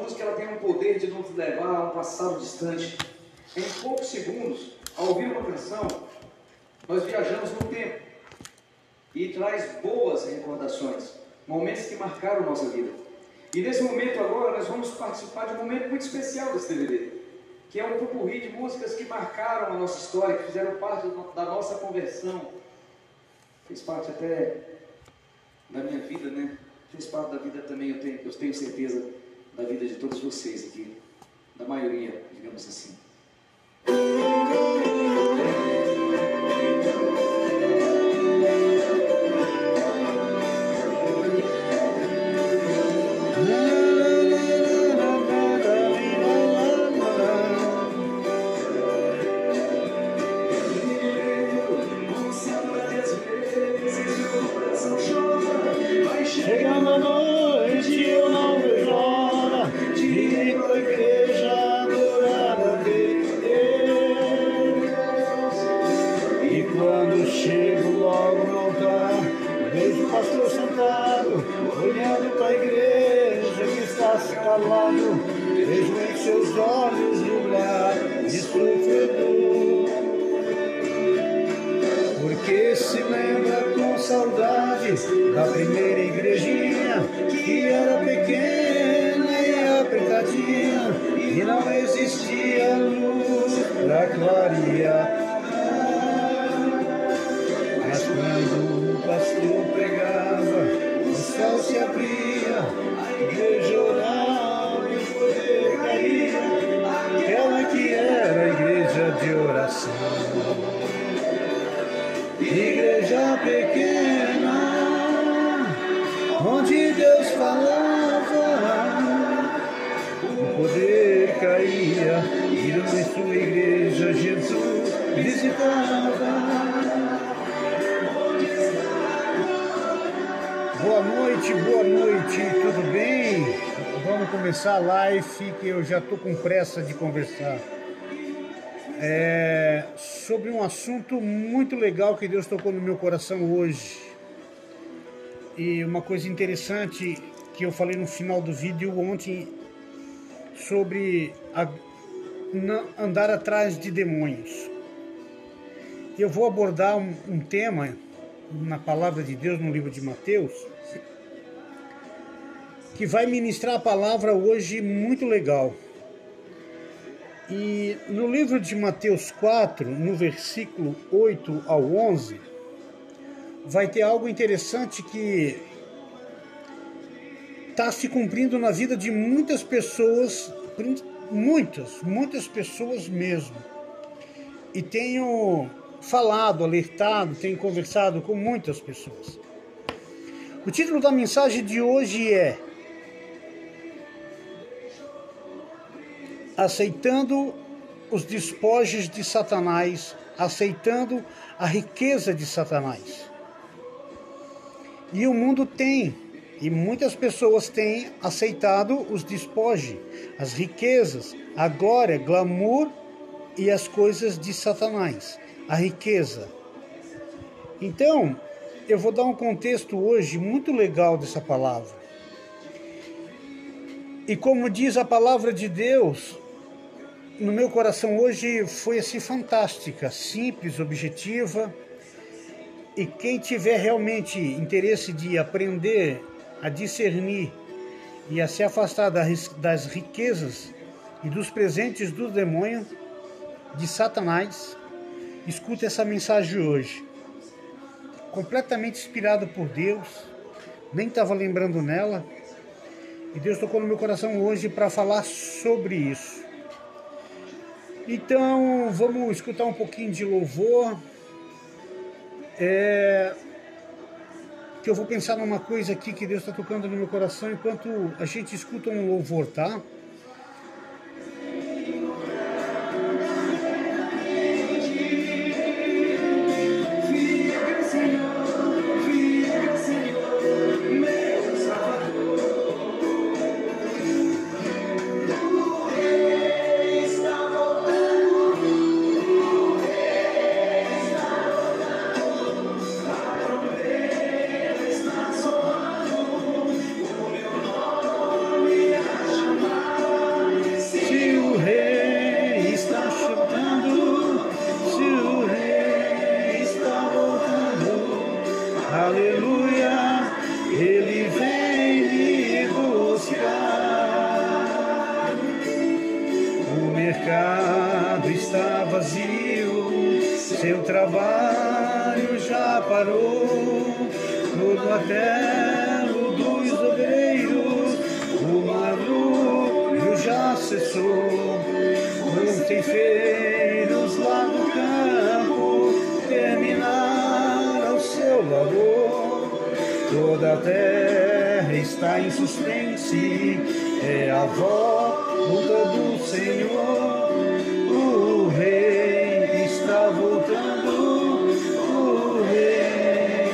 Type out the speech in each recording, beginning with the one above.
música ela tem um poder de nos levar a um passado distante. Em poucos segundos, ao ouvir uma canção, nós viajamos no tempo e traz boas recordações, momentos que marcaram nossa vida. E nesse momento agora nós vamos participar de um momento muito especial desse DVD, que é um popurrí de músicas que marcaram a nossa história, que fizeram parte da nossa conversão, fez parte até da minha vida, né? Fez parte da vida também, eu tenho certeza, da vida de todos vocês aqui, da maioria, digamos assim. Chegando a noite, eu não vejo hora de ir pra igreja adorar a Deus. E quando chego logo no altar, vejo o pastor sentado, olhando pra igreja que está calado. Vejo em seus olhos brilhar de sofredor, porque se lembra com saudade da primeira igrejinha, que era pequena e apertadinha, e não existia luz pra clarear. Mas quando o pastor pregava, o céu se abria, a igreja orava e o poder caía, aquela que era a igreja de oração. Igreja pequena, onde Deus falava, o poder caía, e em sua igreja Jesus visitava. Boa noite, tudo bem? Vamos começar a live, que eu já estou com pressa de conversar. Sobre um assunto muito legal que Deus tocou no meu coração hoje. E uma coisa interessante que eu falei no final do vídeo ontem sobre andar atrás de demônios. Eu vou abordar um tema na palavra de Deus no livro de Mateus, que vai ministrar a palavra hoje muito legal. E no livro de Mateus 4, no versículo 8 ao 11, vai ter algo interessante que está se cumprindo na vida de muitas pessoas, muitas pessoas mesmo. E tenho falado, alertado, tenho conversado com muitas pessoas. O título da mensagem de hoje é Aceitando os despojos de Satanás, aceitando a riqueza de Satanás. E o mundo tem, e muitas pessoas têm aceitado os despojos, as riquezas, a glória, glamour e as coisas de Satanás, a riqueza. Então, eu vou dar um contexto hoje muito legal dessa palavra. E como diz a palavra de Deus, no meu coração hoje foi assim fantástica, simples, objetiva. E quem tiver realmente interesse de aprender a discernir e a se afastar das riquezas e dos presentes do demônio, de Satanás, escuta essa mensagem hoje. Completamente inspirado por Deus, nem estava lembrando nela. E Deus tocou no meu coração hoje para falar sobre isso. Então, vamos escutar um pouquinho de louvor. Que eu vou pensar numa coisa aqui que Deus está tocando no meu coração enquanto a gente escuta um louvor, tá? está vazio, seu trabalho já parou, todo martelo dos obreiros, o barulho já cessou, os ceifeiros lá do campo terminaram o seu labor, toda a terra está em suspense, é a volta do Senhor, o Rei está voltando, o Rei,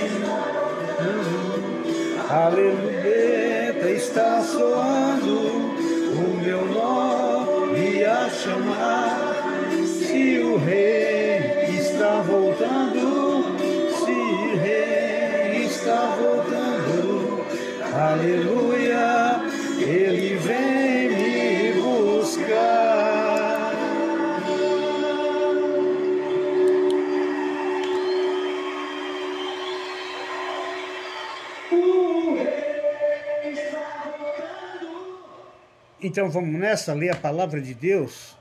aleluia, está soando o meu nome a chamar, se o Rei está voltando, se o Rei está voltando, aleluia, ele vem me buscar. Então vamos nessa, ler a palavra de Deus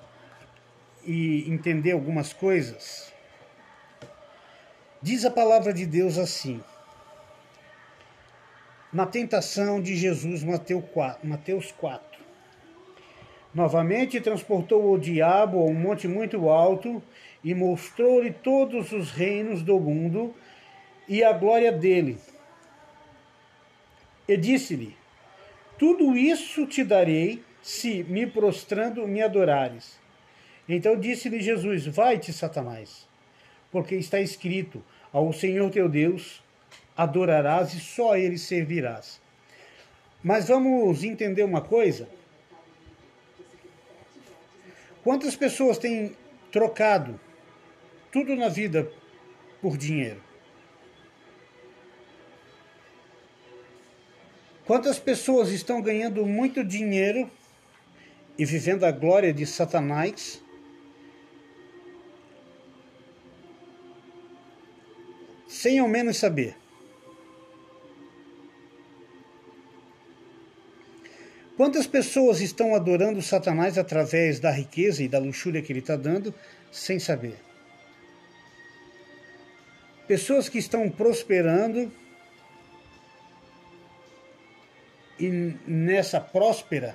e entender algumas coisas. Diz a palavra de Deus assim: na tentação de Jesus, Mateus 4. Novamente transportou o diabo a um monte muito alto e mostrou-lhe todos os reinos do mundo e a glória dele. E disse-lhe: tudo isso te darei, se me prostrando me adorares. Então disse-lhe Jesus: vai-te, Satanás, porque está escrito: ao Senhor teu Deus adorarás e só a ele servirás. Mas vamos entender uma coisa. Quantas pessoas têm trocado tudo na vida por dinheiro? Quantas pessoas estão ganhando muito dinheiro e vivendo a glória de Satanás, sem ao menos saber? Quantas pessoas estão adorando Satanás através da riqueza e da luxúria que ele está dando, sem saber? Pessoas que estão prosperando e nessa próspera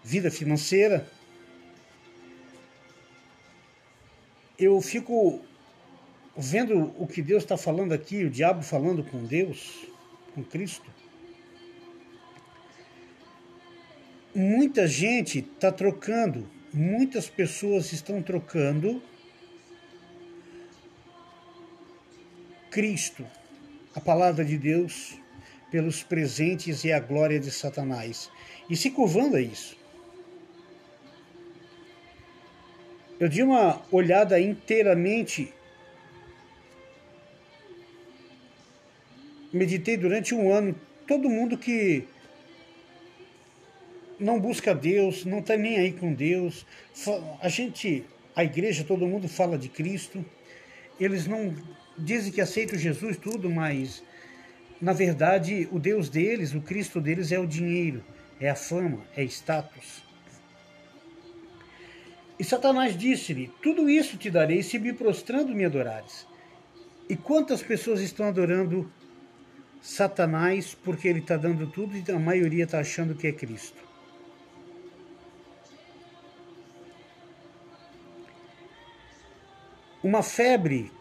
vida financeira, eu fico vendo o que Deus está falando aqui, o diabo falando com Deus, com Cristo. Muita gente está trocando, muitas pessoas estão trocando Cristo, a palavra de Deus, pelos presentes e a glória de Satanás, e se curvando a isso. Eu dei uma olhada inteiramente, meditei durante um ano, todo mundo que não busca Deus, não está nem aí com Deus, a igreja, todo mundo fala de Cristo, eles não dizem que aceitam Jesus, tudo, mas na verdade o Deus deles, o Cristo deles é o dinheiro, é a fama, é status. E Satanás disse-lhe: tudo isso te darei se me prostrando me adorares. E quantas pessoas estão adorando Satanás porque ele está dando tudo e a maioria está achando que é Cristo? Uma febre,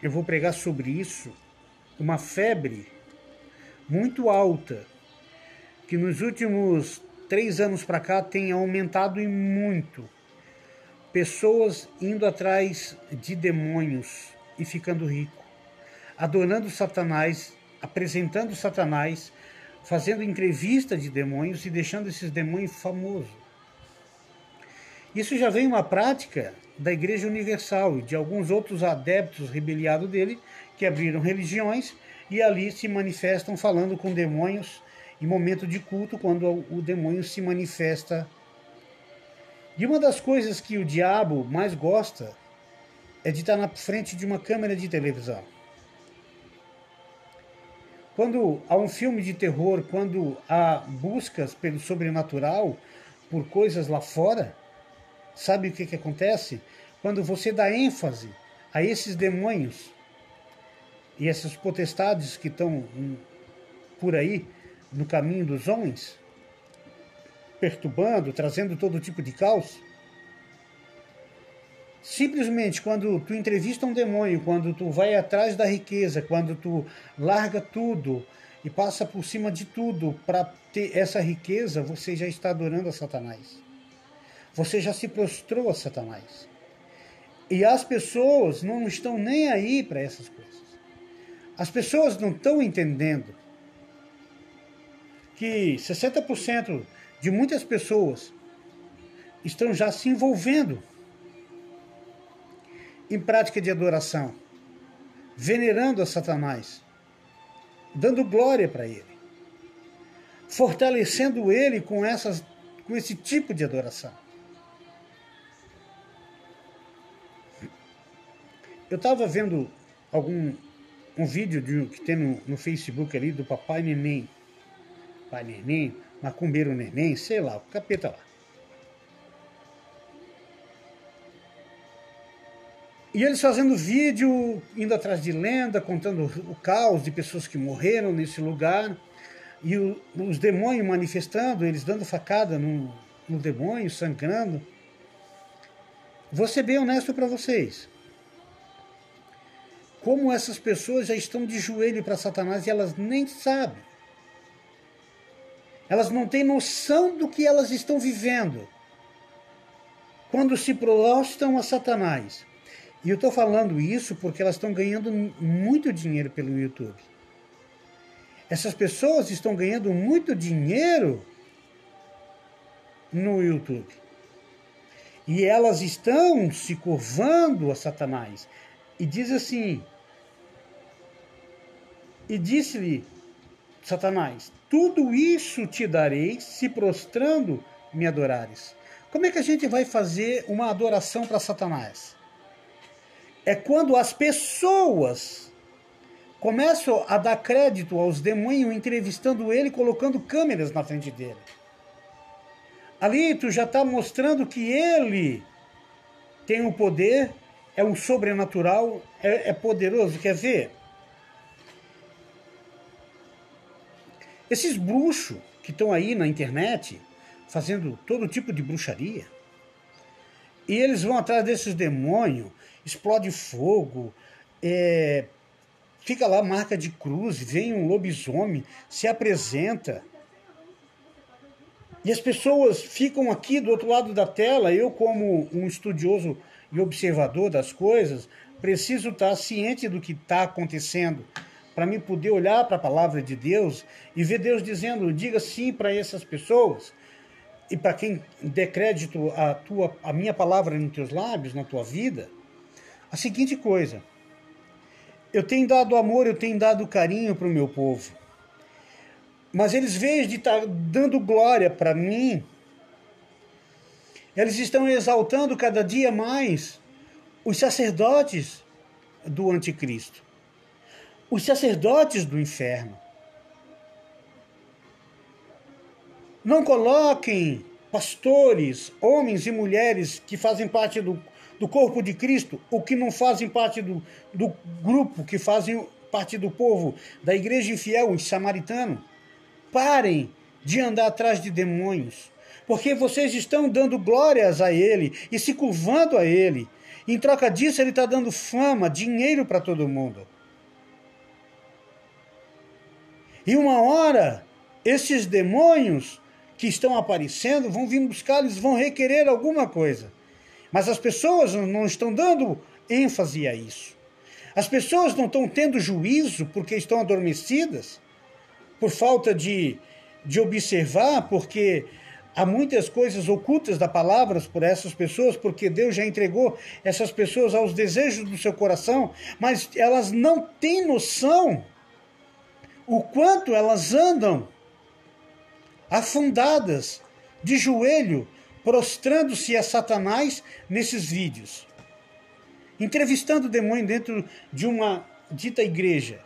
eu vou pregar sobre isso, uma febre muito alta, que nos últimos 3 anos para cá tem aumentado e muito. Pessoas indo atrás de demônios e ficando rico, adorando Satanás, apresentando Satanás, fazendo entrevista de demônios e deixando esses demônios famosos. Isso já vem uma prática da Igreja Universal e de alguns outros adeptos rebeliados dele que abriram religiões e ali se manifestam falando com demônios em momento de culto, quando o demônio se manifesta. E uma das coisas que o diabo mais gosta é de estar na frente de uma câmera de televisão. Quando há um filme de terror, quando há buscas pelo sobrenatural, por coisas lá fora, sabe o que acontece? quando você dá ênfase a esses demônios e essas potestades que estão por aí no caminho dos homens, perturbando, trazendo todo tipo de caos, simplesmente quando tu entrevista um demônio, quando tu vai atrás da riqueza, quando tu larga tudo e passa por cima de tudo para ter essa riqueza, você já está adorando a Satanás. Você já se prostrou a Satanás. E as pessoas não estão nem aí para essas coisas. As pessoas não estão entendendo que 60% de muitas pessoas estão já se envolvendo em prática de adoração, venerando a Satanás, dando glória para ele, fortalecendo ele com esse tipo de adoração. Eu estava vendo um vídeo que tem no Facebook ali do Papai Neném, Pai Neném, Macumbeiro Neném, sei lá, o capeta lá. E eles fazendo vídeo, indo atrás de lenda, contando o caos de pessoas que morreram nesse lugar, e os demônios manifestando, eles dando facada no demônio, sangrando. Vou ser bem honesto para vocês. Como essas pessoas já estão de joelho para Satanás e elas nem sabem. Elas não têm noção do que elas estão vivendo quando se prostram a Satanás. E eu estou falando isso porque elas estão ganhando muito dinheiro pelo YouTube. Essas pessoas estão ganhando muito dinheiro no YouTube. E elas estão se curvando a Satanás. E diz assim, e disse-lhe Satanás, tudo isso te darei se prostrando me adorares. Como é que a gente vai fazer uma adoração para Satanás? É quando as pessoas começam a dar crédito aos demônios, entrevistando ele, colocando câmeras na frente dele. Ali tu já está mostrando que ele tem o poder, é um sobrenatural, é poderoso. Quer ver? Esses bruxos que estão aí na internet, fazendo todo tipo de bruxaria, e eles vão atrás desses demônios, explode fogo, fica lá marca de cruz, vem um lobisomem, se apresenta. E as pessoas ficam aqui do outro lado da tela, eu como um estudioso e observador das coisas, preciso estar ciente do que está acontecendo, para mim poder olhar para a palavra de Deus e ver Deus dizendo, diga sim para essas pessoas, e para quem der crédito a minha palavra nos teus lábios, na tua vida, a seguinte coisa, eu tenho dado amor, eu tenho dado carinho para o meu povo, mas eles, em vez de estar dando glória para mim, eles estão exaltando cada dia mais os sacerdotes do anticristo, os sacerdotes do inferno. Não coloquem pastores, homens e mulheres que fazem parte do corpo de Cristo, ou que não fazem parte do grupo, que fazem parte do povo, da igreja infiel, os samaritanos. Parem de andar atrás de demônios, porque vocês estão dando glórias a ele e se curvando a ele. Em troca disso, ele está dando fama, dinheiro para todo mundo. E uma hora, esses demônios que estão aparecendo vão vir buscar, eles vão requerer alguma coisa. Mas as pessoas não estão dando ênfase a isso. As pessoas não estão tendo juízo porque estão adormecidas, por falta de observar, porque há muitas coisas ocultas da palavra por essas pessoas, porque Deus já entregou essas pessoas aos desejos do seu coração, mas elas não têm noção o quanto elas andam afundadas, de joelho, prostrando-se a Satanás nesses vídeos, entrevistando o demônio dentro de uma dita igreja.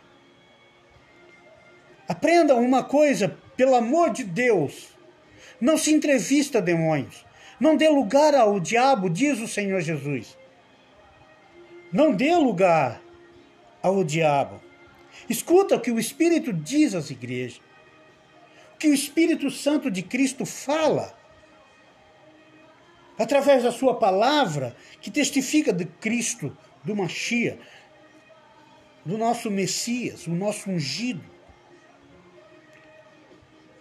Aprendam uma coisa, pelo amor de Deus, não se entrevista a demônios, não dê lugar ao diabo, diz o Senhor Jesus. Não dê lugar ao diabo. Escuta o que o Espírito diz às igrejas. O que o Espírito Santo de Cristo fala. Através da sua palavra, que testifica de Cristo, do Machia, do nosso Messias, o nosso ungido.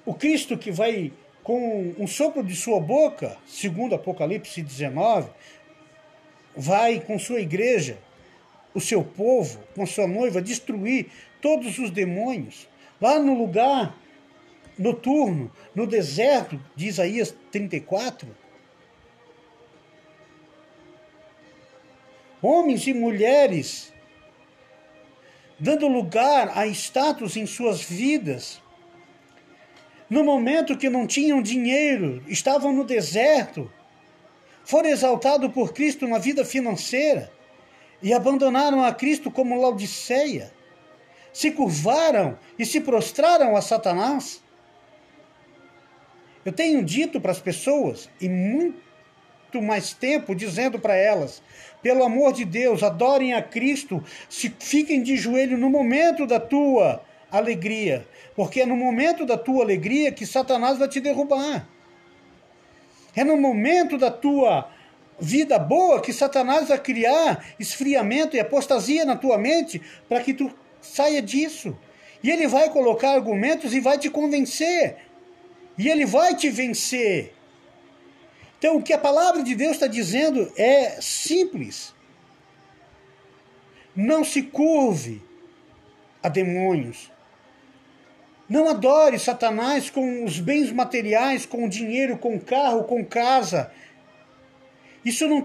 O Cristo que vai, com um sopro de sua boca, segundo Apocalipse 19, vai com sua igreja, o seu povo, com sua noiva, destruir todos os demônios. Lá no lugar noturno, no deserto de Isaías 34, homens e mulheres dando lugar a status em suas vidas. No momento que não tinham dinheiro, estavam no deserto, foram exaltados por Cristo na vida financeira e abandonaram a Cristo como Laodiceia. Se curvaram e se prostraram a Satanás. Eu tenho dito para as pessoas, e muito mais tempo, dizendo para elas, pelo amor de Deus, adorem a Cristo, fiquem de joelho no momento da tua alegria, porque é no momento da tua alegria que Satanás vai te derrubar. É no momento da tua vida boa que Satanás vai criar esfriamento e apostasia na tua mente para que tu saia disso. E ele vai colocar argumentos e vai te convencer. E ele vai te vencer. Então, o que a palavra de Deus está dizendo é simples. Não se curve a demônios. Não adore Satanás com os bens materiais, com dinheiro, com carro, com casa. Isso não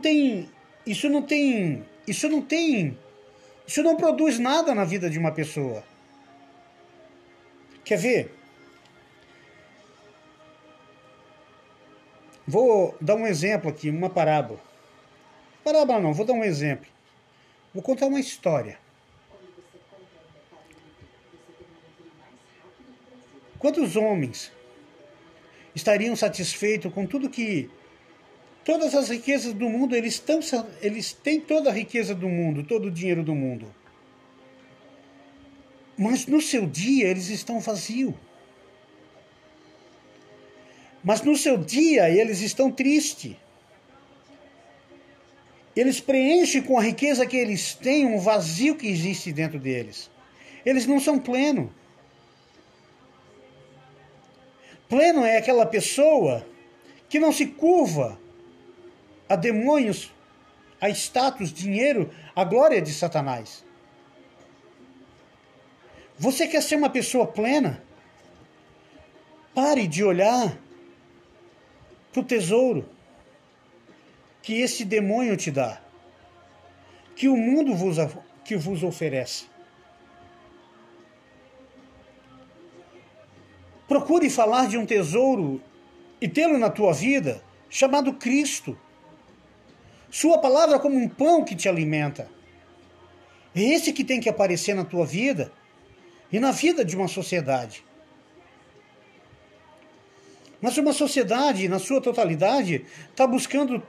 produz nada na vida de uma pessoa. Quer ver? Vou dar um exemplo aqui, uma parábola. Parábola não, vou dar um exemplo. Vou contar uma história. Quantos homens estariam satisfeitos com tudo que... Todas as riquezas do mundo, eles têm toda a riqueza do mundo, todo o dinheiro do mundo. Mas no seu dia eles estão vazios. Mas no seu dia eles estão tristes. Eles preenchem com a riqueza que eles têm um vazio que existe dentro deles. Eles não são plenos. Pleno é aquela pessoa que não se curva a demônios, a status, dinheiro, a glória de Satanás. Você quer ser uma pessoa plena? Pare de olhar para o tesouro que esse demônio te dá, que o mundo vos oferece. Procure falar de um tesouro e tê-lo na tua vida, chamado Cristo. Sua palavra como um pão que te alimenta. É esse que tem que aparecer na tua vida e na vida de uma sociedade. Mas uma sociedade, na sua totalidade, está buscando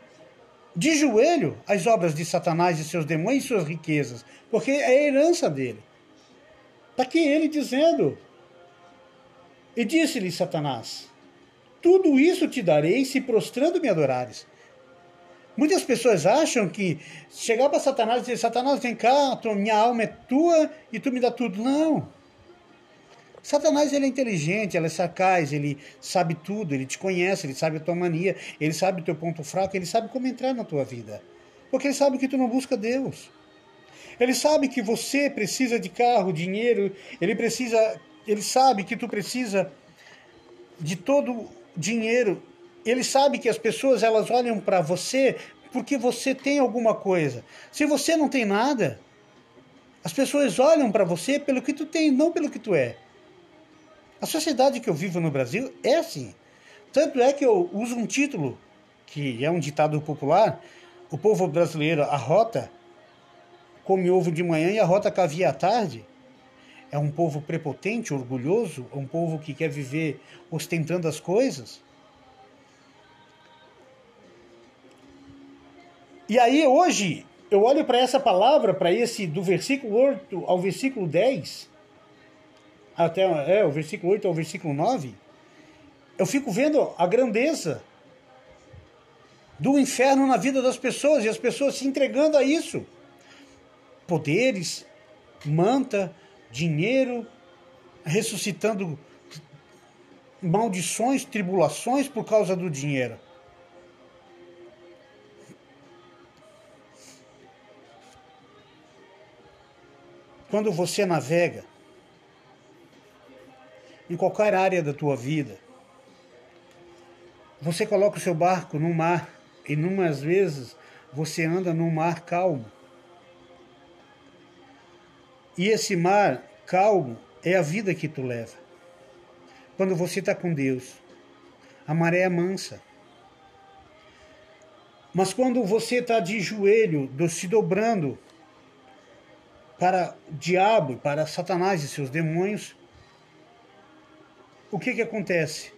de joelho as obras de Satanás e seus demônios e suas riquezas, porque é a herança dele. Está aqui ele dizendo, e disse-lhe Satanás, tudo isso te darei se prostrando me adorares. Muitas pessoas acham que chegar para Satanás e dizer, Satanás, vem cá, minha alma é tua e tu me dá tudo. Não. Satanás, ele é inteligente, ele é sagaz, ele sabe tudo, ele te conhece, ele sabe a tua mania, ele sabe o teu ponto fraco, ele sabe como entrar na tua vida. Porque ele sabe que tu não busca Deus. Ele sabe que você precisa de carro, dinheiro, ele sabe que tu precisa de todo dinheiro. Ele sabe que as pessoas, elas olham para você porque você tem alguma coisa. Se você não tem nada, as pessoas olham para você pelo que tu tem, não pelo que tu é. A sociedade que eu vivo no Brasil é assim. Tanto é que eu uso um título, que é um ditado popular, o povo brasileiro arrota, come ovo de manhã e arrota caviar à tarde. É um povo prepotente, orgulhoso, é um povo que quer viver ostentando as coisas. E aí hoje, eu olho para essa palavra, para esse do versículo 8 ao versículo 10, até o versículo 8 ao versículo 9, eu fico vendo a grandeza do inferno na vida das pessoas e as pessoas se entregando a isso. Poderes, manta, dinheiro, ressuscitando maldições, tribulações por causa do dinheiro. Quando você navega em qualquer área da tua vida, você coloca o seu barco no mar e numas vezes você anda num mar calmo. E esse mar calmo é a vida que tu leva. Quando você está com Deus, a maré é mansa. Mas quando você está de joelho, se dobrando para o diabo, para Satanás e seus demônios, o que acontece?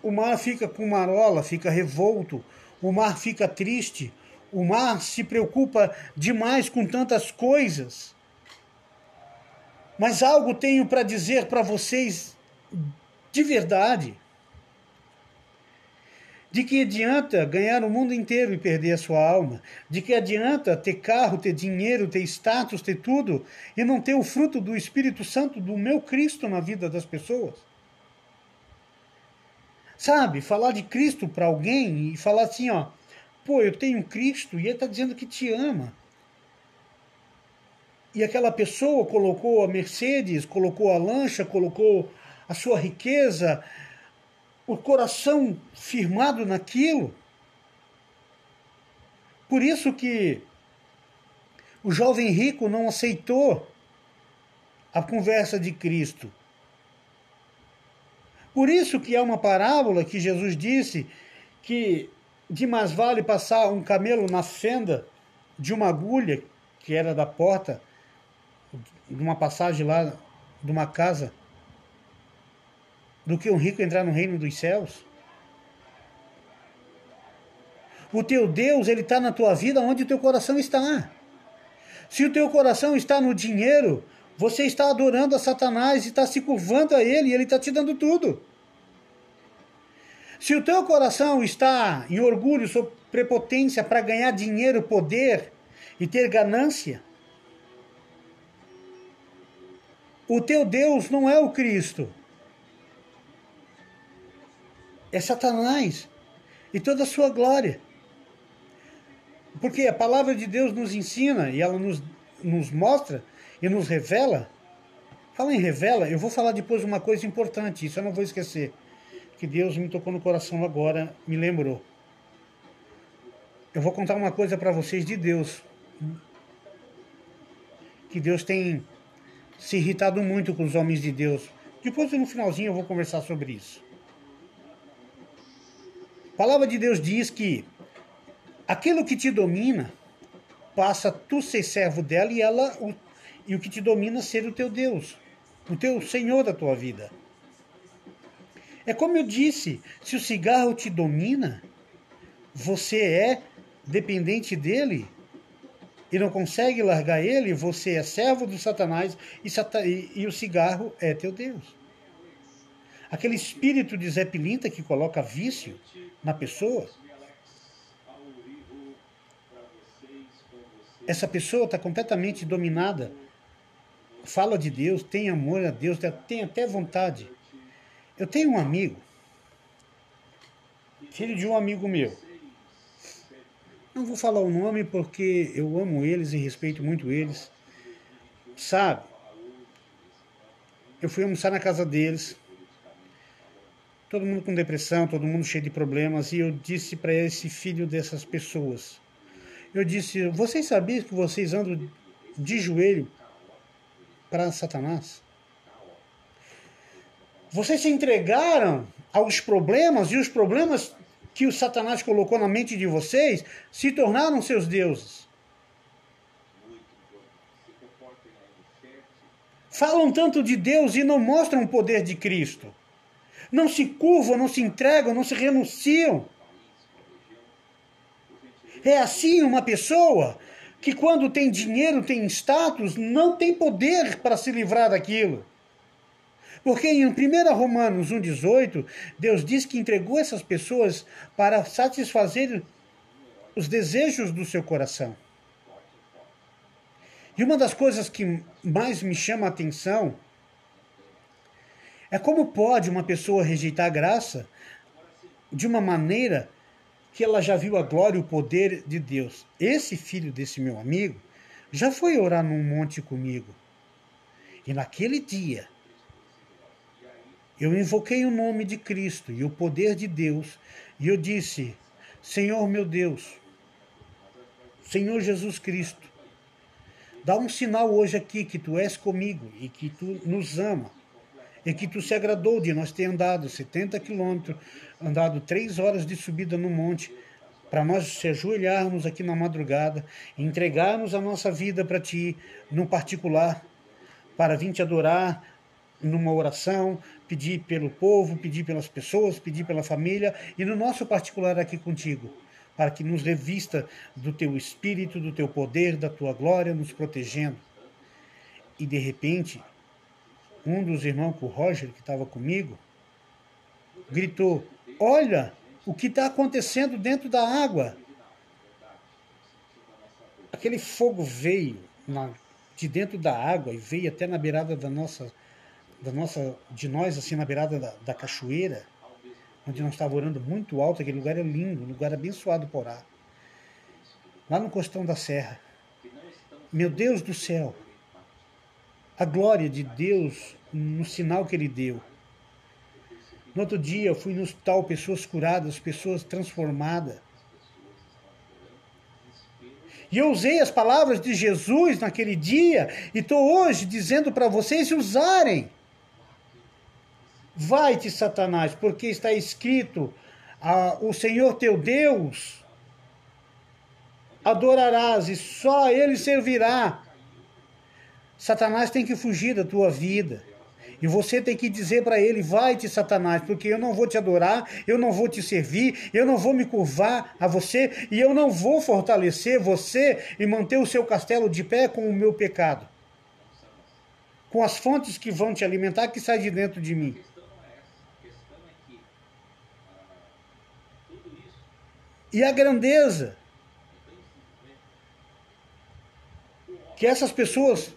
O mar fica com marola, fica revolto, o mar fica triste, o mar se preocupa demais com tantas coisas. Mas algo tenho para dizer para vocês de verdade. De que adianta ganhar o mundo inteiro e perder a sua alma? De que adianta ter carro, ter dinheiro, ter status, ter tudo e não ter o fruto do Espírito Santo, do meu Cristo na vida das pessoas? Sabe, falar de Cristo para alguém e falar assim, ó, pô, eu tenho Cristo e ele está dizendo que te ama. E aquela pessoa colocou a Mercedes, colocou a lancha, colocou a sua riqueza, o coração firmado naquilo. Por isso que o jovem rico não aceitou a conversa de Cristo. Por isso que há uma parábola que Jesus disse que de mais vale passar um camelo na fenda de uma agulha, que era da porta, de uma passagem lá, de uma casa, do que um rico entrar no reino dos céus. O teu Deus, ele está na tua vida onde o teu coração está. Se o teu coração está no dinheiro, você está adorando a Satanás e está se curvando a ele e ele está te dando tudo. Se o teu coração está em orgulho, sob prepotência para ganhar dinheiro, poder e ter ganância, o teu Deus não é o Cristo. É Satanás e toda a sua glória. Porque a palavra de Deus nos ensina e ela nos mostra e nos revela. Fala em revela, eu vou falar depois uma coisa importante, isso eu não vou esquecer. Que Deus me tocou no coração agora, me lembrou. Eu vou contar uma coisa para vocês de Deus. Que Deus tem se irritado muito com os homens de Deus. Depois no finalzinho eu vou conversar sobre isso. A palavra de Deus diz que aquilo que te domina passa tu ser servo dela e o que te domina ser o teu Deus, o teu Senhor da tua vida. É como eu disse, se o cigarro te domina, você é dependente dele e não consegue largar ele, você é servo do Satanás e o cigarro é teu Deus. Aquele espírito de Zé Pilinta que coloca vício na pessoa, essa pessoa está completamente dominada. Fala de Deus, tem amor a Deus, tem até vontade. Eu tenho um amigo, filho de um amigo meu. Não vou falar o nome porque eu amo eles e respeito muito eles. Sabe? Eu fui almoçar na casa deles. Todo mundo com depressão, todo mundo cheio de problemas. E eu disse para esse filho dessas pessoas. Eu disse, vocês sabiam que vocês andam de joelho para Satanás? Vocês se entregaram aos problemas e os problemas que o Satanás colocou na mente de vocês se tornaram seus deuses. Falam tanto de Deus e não mostram o poder de Cristo. Não se curvam, não se entregam, não se renunciam. É assim uma pessoa que quando tem dinheiro, tem status, não tem poder para se livrar daquilo. Porque em 1 Romanos 1,18, Deus diz que entregou essas pessoas para satisfazer os desejos do seu coração. E uma das coisas que mais me chama a atenção é como pode uma pessoa rejeitar a graça de uma maneira que ela já viu a glória e o poder de Deus. Esse filho desse meu amigo já foi orar num monte comigo. E naquele dia, eu invoquei o nome de Cristo e o poder de Deus, e eu disse: Senhor meu Deus, Senhor Jesus Cristo, dá um sinal hoje aqui que tu és comigo e que tu nos ama e que tu se agradou de nós ter andado 70 quilômetros, andado 3 horas de subida no monte, para nós se ajoelharmos aqui na madrugada, entregarmos a nossa vida para ti, no particular, para vir te adorar numa oração, pedir pelo povo, pedir pelas pessoas, pedir pela família e no nosso particular aqui contigo, para que nos revista do teu espírito, do teu poder, da tua glória, nos protegendo. E de repente, um dos irmãos, o Roger, que estava comigo, gritou: olha o que está acontecendo dentro da água. Aquele fogo veio de dentro da água e veio até na beirada de nós, assim, na beirada da cachoeira, onde nós estávamos orando muito alto. Aquele lugar é lindo, um lugar abençoado por orar. Lá no costão da serra. Meu Deus do céu, a glória de Deus no sinal que Ele deu. No outro dia, eu fui no hospital, pessoas curadas, pessoas transformadas. E eu usei as palavras de Jesus naquele dia e estou hoje dizendo para vocês usarem. Vai-te, Satanás, porque está escrito: o Senhor teu Deus adorarás e só a Ele servirá. Satanás tem que fugir da tua vida. E você tem que dizer para ele: vai-te, Satanás, porque eu não vou te adorar, eu não vou te servir, eu não vou me curvar a você e eu não vou fortalecer você e manter o seu castelo de pé com o meu pecado. Com as fontes que vão te alimentar, que saem de dentro de mim. E a grandeza que essas pessoas,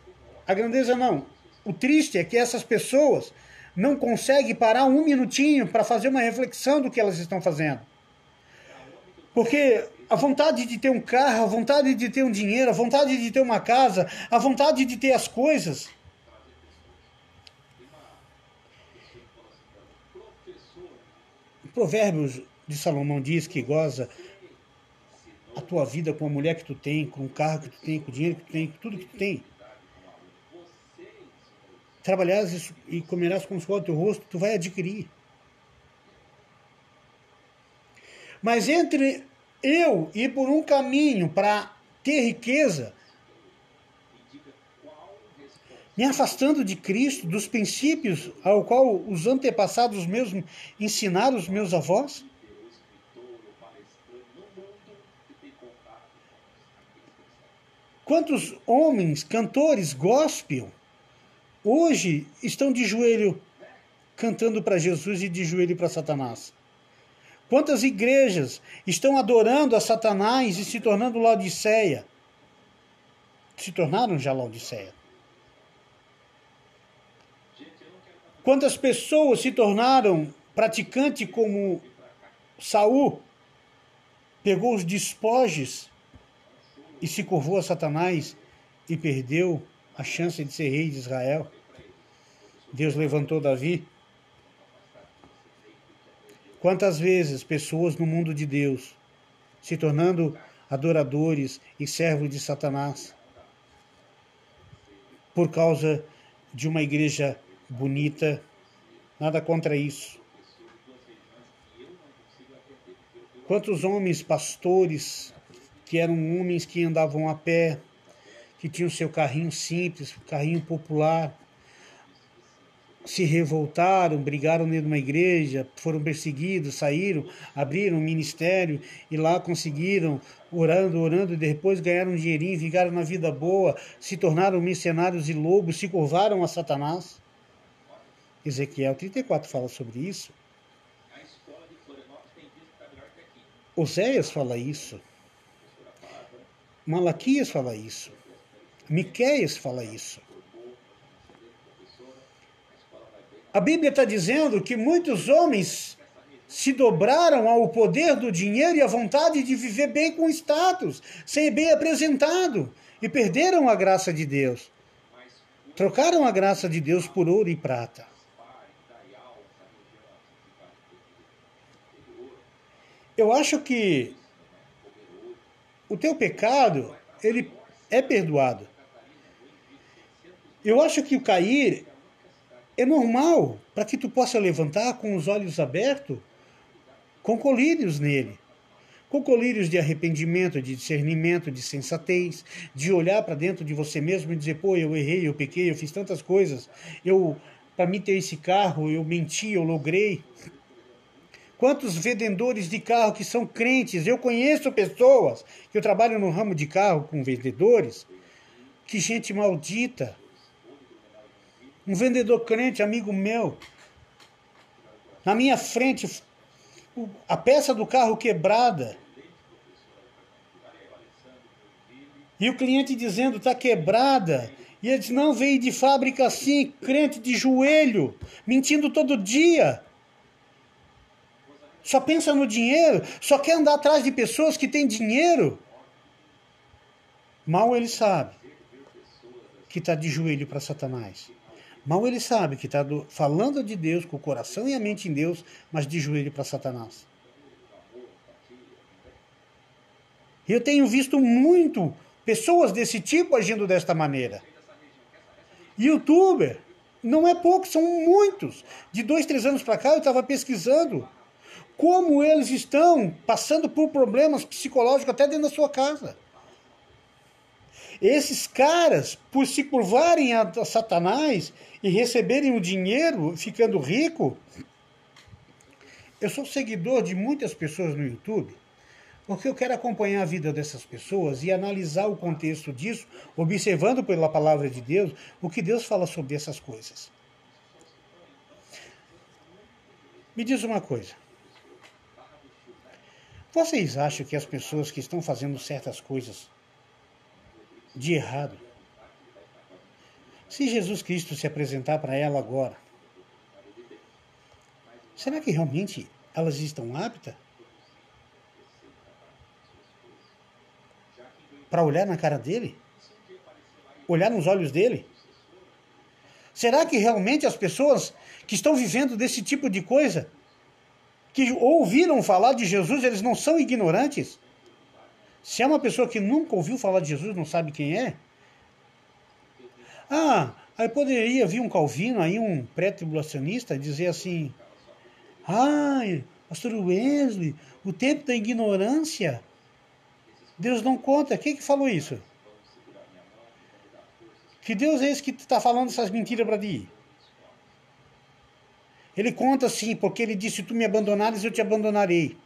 a grandeza não, o triste é que essas pessoas não conseguem parar um minutinho para fazer uma reflexão do que elas estão fazendo. Porque a vontade de ter um carro, a vontade de ter um dinheiro, a vontade de ter uma casa, a vontade de ter as coisas. O Provérbios de Salomão diz que goza a tua vida com a mulher que tu tem, com o carro que tu tem, com o dinheiro que tu tem, com tudo que tu tem. Trabalharás e comerás com o suor do teu rosto, tu vai adquirir. Mas entre eu ir por um caminho para ter riqueza, me afastando de Cristo, dos princípios ao qual os antepassados meus ensinaram, os meus avós, quantos homens, cantores, gospel, hoje estão de joelho cantando para Jesus e de joelho para Satanás? Quantas igrejas estão adorando a Satanás e se tornando Laodiceia? Se tornaram já Laodiceia. Quantas pessoas se tornaram praticantes como Saul? Pegou os despojos e se curvou a Satanás e perdeu a chance de ser rei de Israel. Deus levantou Davi. Quantas vezes pessoas no mundo de Deus se tornando adoradores e servos de Satanás por causa de uma igreja bonita? Nada contra isso. Quantos homens pastores que eram homens que andavam a pé, que tinham seu carrinho simples, carrinho popular, se revoltaram, brigaram dentro de uma igreja, foram perseguidos, saíram, abriram um ministério e lá conseguiram, orando, e depois ganharam um dinheirinho, ficaram na vida boa, se tornaram mercenários e lobos, se curvaram a Satanás. Ezequiel 34 fala sobre isso. Oséias fala isso. Malaquias fala isso. Miqueias fala isso. A Bíblia está dizendo que muitos homens se dobraram ao poder do dinheiro e à vontade de viver bem com status, ser bem apresentado, e perderam a graça de Deus. Trocaram a graça de Deus por ouro e prata. Eu acho que o teu pecado, ele é perdoado. Eu acho que o cair é normal para que tu possa levantar com os olhos abertos, com colírios nele. Com colírios de arrependimento, de discernimento, de sensatez, de olhar para dentro de você mesmo e dizer, pô, eu errei, eu pequei, eu fiz tantas coisas, para mim ter esse carro, eu menti, eu logrei. Quantos vendedores de carro que são crentes, eu conheço pessoas, que eu trabalho no ramo de carro com vendedores, que gente maldita. Um vendedor crente, amigo meu, na minha frente, a peça do carro quebrada. E o cliente dizendo, está quebrada. E ele diz, não, veio de fábrica assim, crente de joelho, mentindo todo dia. Só pensa no dinheiro, só quer andar atrás de pessoas que têm dinheiro. Mal ele sabe que está de joelho para Satanás. Mal ele sabe que está falando de Deus, com o coração e a mente em Deus, mas de joelho para Satanás. E eu tenho visto muito pessoas desse tipo agindo desta maneira. YouTuber, não é pouco, são muitos. De 2, 3 anos para cá eu estava pesquisando como eles estão passando por problemas psicológicos até dentro da sua casa. Esses caras, por se curvarem a Satanás e receberem o dinheiro, ficando rico, eu sou seguidor de muitas pessoas no YouTube, porque eu quero acompanhar a vida dessas pessoas e analisar o contexto disso, observando pela palavra de Deus, o que Deus fala sobre essas coisas. Me diz uma coisa. Vocês acham que as pessoas que estão fazendo certas coisas de errado, se Jesus Cristo se apresentar para ela agora, será que realmente elas estão aptas para olhar na cara dele? Olhar nos olhos dele? Será que realmente as pessoas que estão vivendo desse tipo de coisa, que ouviram falar de Jesus, eles não são ignorantes? Se é uma pessoa que nunca ouviu falar de Jesus, não sabe quem é, aí poderia vir um calvino, aí um pré-tribulacionista, dizer assim, pastor Wesley, o tempo da ignorância, Deus não conta. Quem que falou isso? Que Deus é esse que está falando essas mentiras para ti? Ele conta assim, porque ele disse, se tu me abandonares, eu te abandonarei.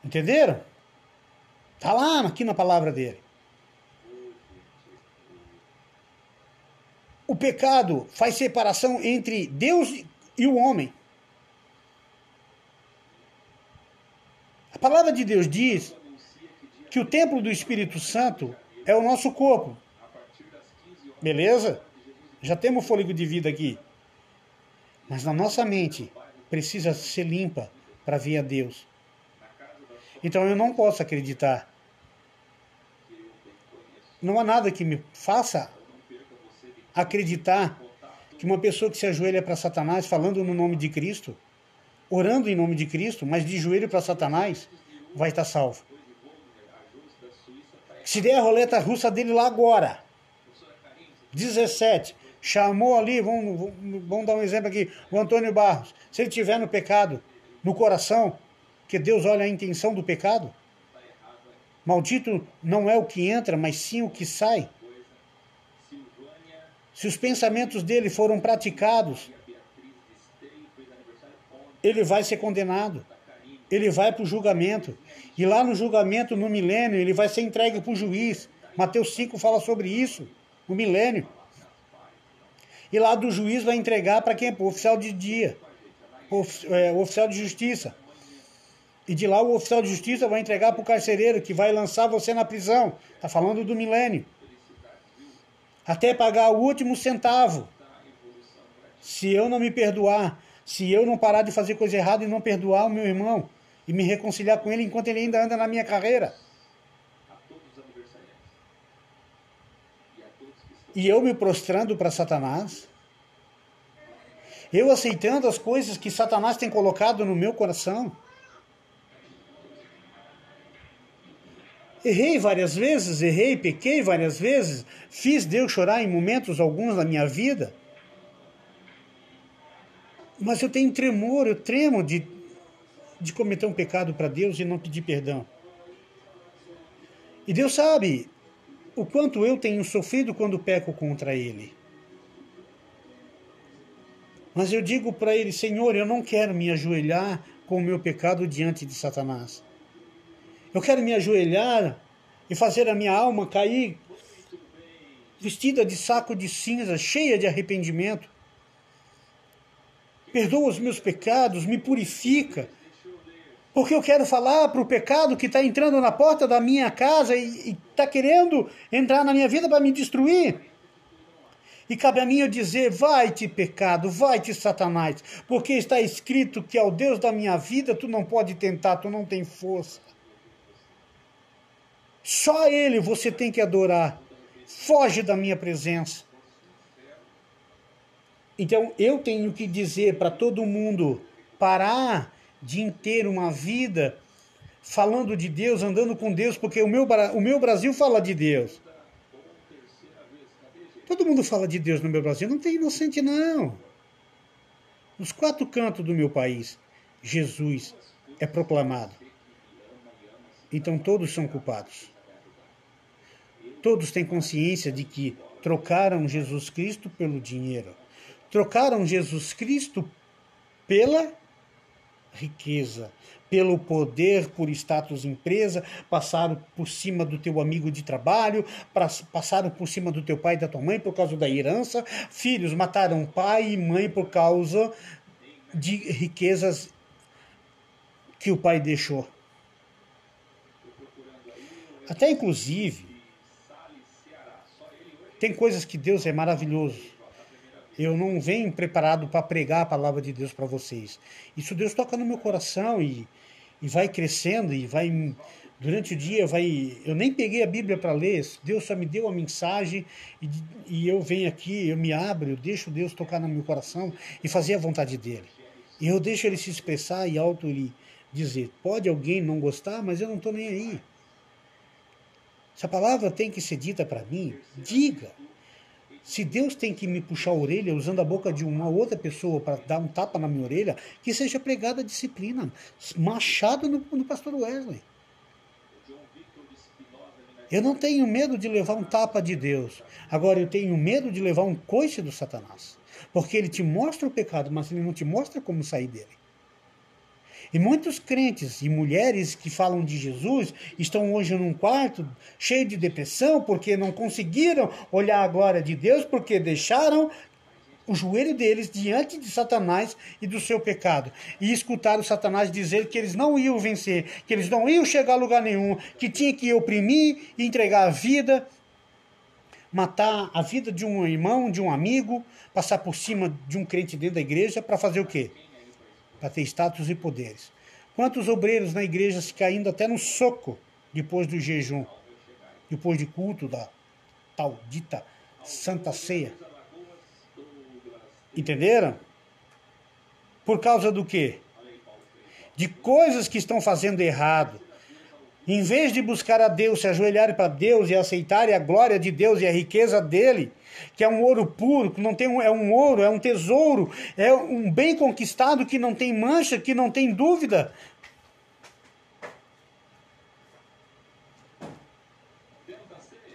Entenderam? Está lá aqui na palavra dele. O pecado faz separação entre Deus e o homem. A palavra de Deus diz que o templo do Espírito Santo é o nosso corpo. Beleza? Já temos fôlego de vida aqui. Mas na nossa mente precisa ser limpa para ver a Deus. Então eu não posso acreditar. Não há nada que me faça acreditar que uma pessoa que se ajoelha para Satanás, falando no nome de Cristo, orando em nome de Cristo, mas de joelho para Satanás, vai estar salvo. Se der a roleta russa dele lá agora, 17, chamou ali, vamos dar um exemplo aqui, o Antônio Barros, se ele estiver no pecado, no coração, que Deus olha a intenção do pecado, maldito não é o que entra, mas sim o que sai. se os pensamentos dele foram praticados, ele vai ser condenado. Ele vai para o julgamento. E lá no julgamento, no milênio, ele vai ser entregue para o juiz. Mateus 5 fala sobre isso, no milênio. E lá do juiz vai entregar para quem? Para o oficial de dia, o oficial de justiça. E de lá o oficial de justiça vai entregar para o carcereiro, que vai lançar você na prisão. Está falando do milênio. Até pagar o último centavo. Se eu não me perdoar, se eu não parar de fazer coisa errada e não perdoar o meu irmão, e me reconciliar com ele enquanto ele ainda anda na minha carreira. E eu me prostrando para Satanás, eu aceitando as coisas que Satanás tem colocado no meu coração. Errei várias vezes, pequei várias vezes, fiz Deus chorar em momentos alguns da minha vida. Mas eu tenho tremor, eu tremo de cometer um pecado para Deus e não pedir perdão. E Deus sabe o quanto eu tenho sofrido quando peco contra Ele. Mas eu digo para Ele, Senhor, eu não quero me ajoelhar com o meu pecado diante de Satanás. Eu quero me ajoelhar e fazer a minha alma cair vestida de saco de cinza, cheia de arrependimento. Perdoa os meus pecados, me purifica. Porque eu quero falar para o pecado que está entrando na porta da minha casa e está querendo entrar na minha vida para me destruir. E cabe a mim eu dizer, vai-te pecado, vai-te Satanás, porque está escrito que ao Deus da minha vida tu não pode tentar, tu não tem força. Só Ele você tem que adorar. Foge da minha presença. Então eu tenho que dizer para todo mundo parar de ter uma vida falando de Deus, andando com Deus, porque o meu Brasil fala de Deus. Todo mundo fala de Deus no meu Brasil, não tem inocente não. Nos 4 cantos do meu país, Jesus é proclamado. Então todos são culpados. Todos têm consciência de que trocaram Jesus Cristo pelo dinheiro. Trocaram Jesus Cristo pela riqueza, pelo poder, por status empresa, passaram por cima do teu amigo de trabalho, passaram por cima do teu pai e da tua mãe por causa da herança, filhos mataram pai e mãe por causa de riquezas que o pai deixou. Até inclusive, tem coisas que Deus é maravilhoso. Eu não venho preparado para pregar a palavra de Deus para vocês. Isso Deus toca no meu coração e vai crescendo e vai... Durante o dia vai... Eu nem peguei a Bíblia para ler, Deus só me deu a mensagem e eu venho aqui, eu me abro, eu deixo Deus tocar no meu coração e fazer a vontade dEle. E eu deixo Ele se expressar e lhe dizer, pode alguém não gostar, mas eu não estou nem aí. Se a palavra tem que ser dita para mim, diga. Se Deus tem que me puxar a orelha usando a boca de uma outra pessoa para dar um tapa na minha orelha, que seja pregada a disciplina, machado no pastor Wesley. Eu não tenho medo de levar um tapa de Deus. Agora eu tenho medo de levar um coice do Satanás. Porque ele te mostra o pecado, mas ele não te mostra como sair dele. E muitos crentes e mulheres que falam de Jesus estão hoje num quarto cheio de depressão porque não conseguiram olhar a glória de Deus, porque deixaram o joelho deles diante de Satanás e do seu pecado. E escutaram Satanás dizer que eles não iam vencer, que eles não iam chegar a lugar nenhum, que tinha que oprimir e entregar a vida, matar a vida de um irmão, de um amigo, passar por cima de um crente dentro da igreja para fazer o quê? Para ter status e poderes. Quantos obreiros na igreja se caindo até no soco depois do jejum, depois de culto da tal dita Santa Ceia. Entenderam? Por causa do quê? De coisas que estão fazendo errado. Em vez de buscar a Deus, se ajoelharem para Deus e aceitarem a glória de Deus e a riqueza dele, que é um ouro puro, que não tem é um ouro, é um tesouro, é um bem conquistado que não tem mancha, que não tem dúvida.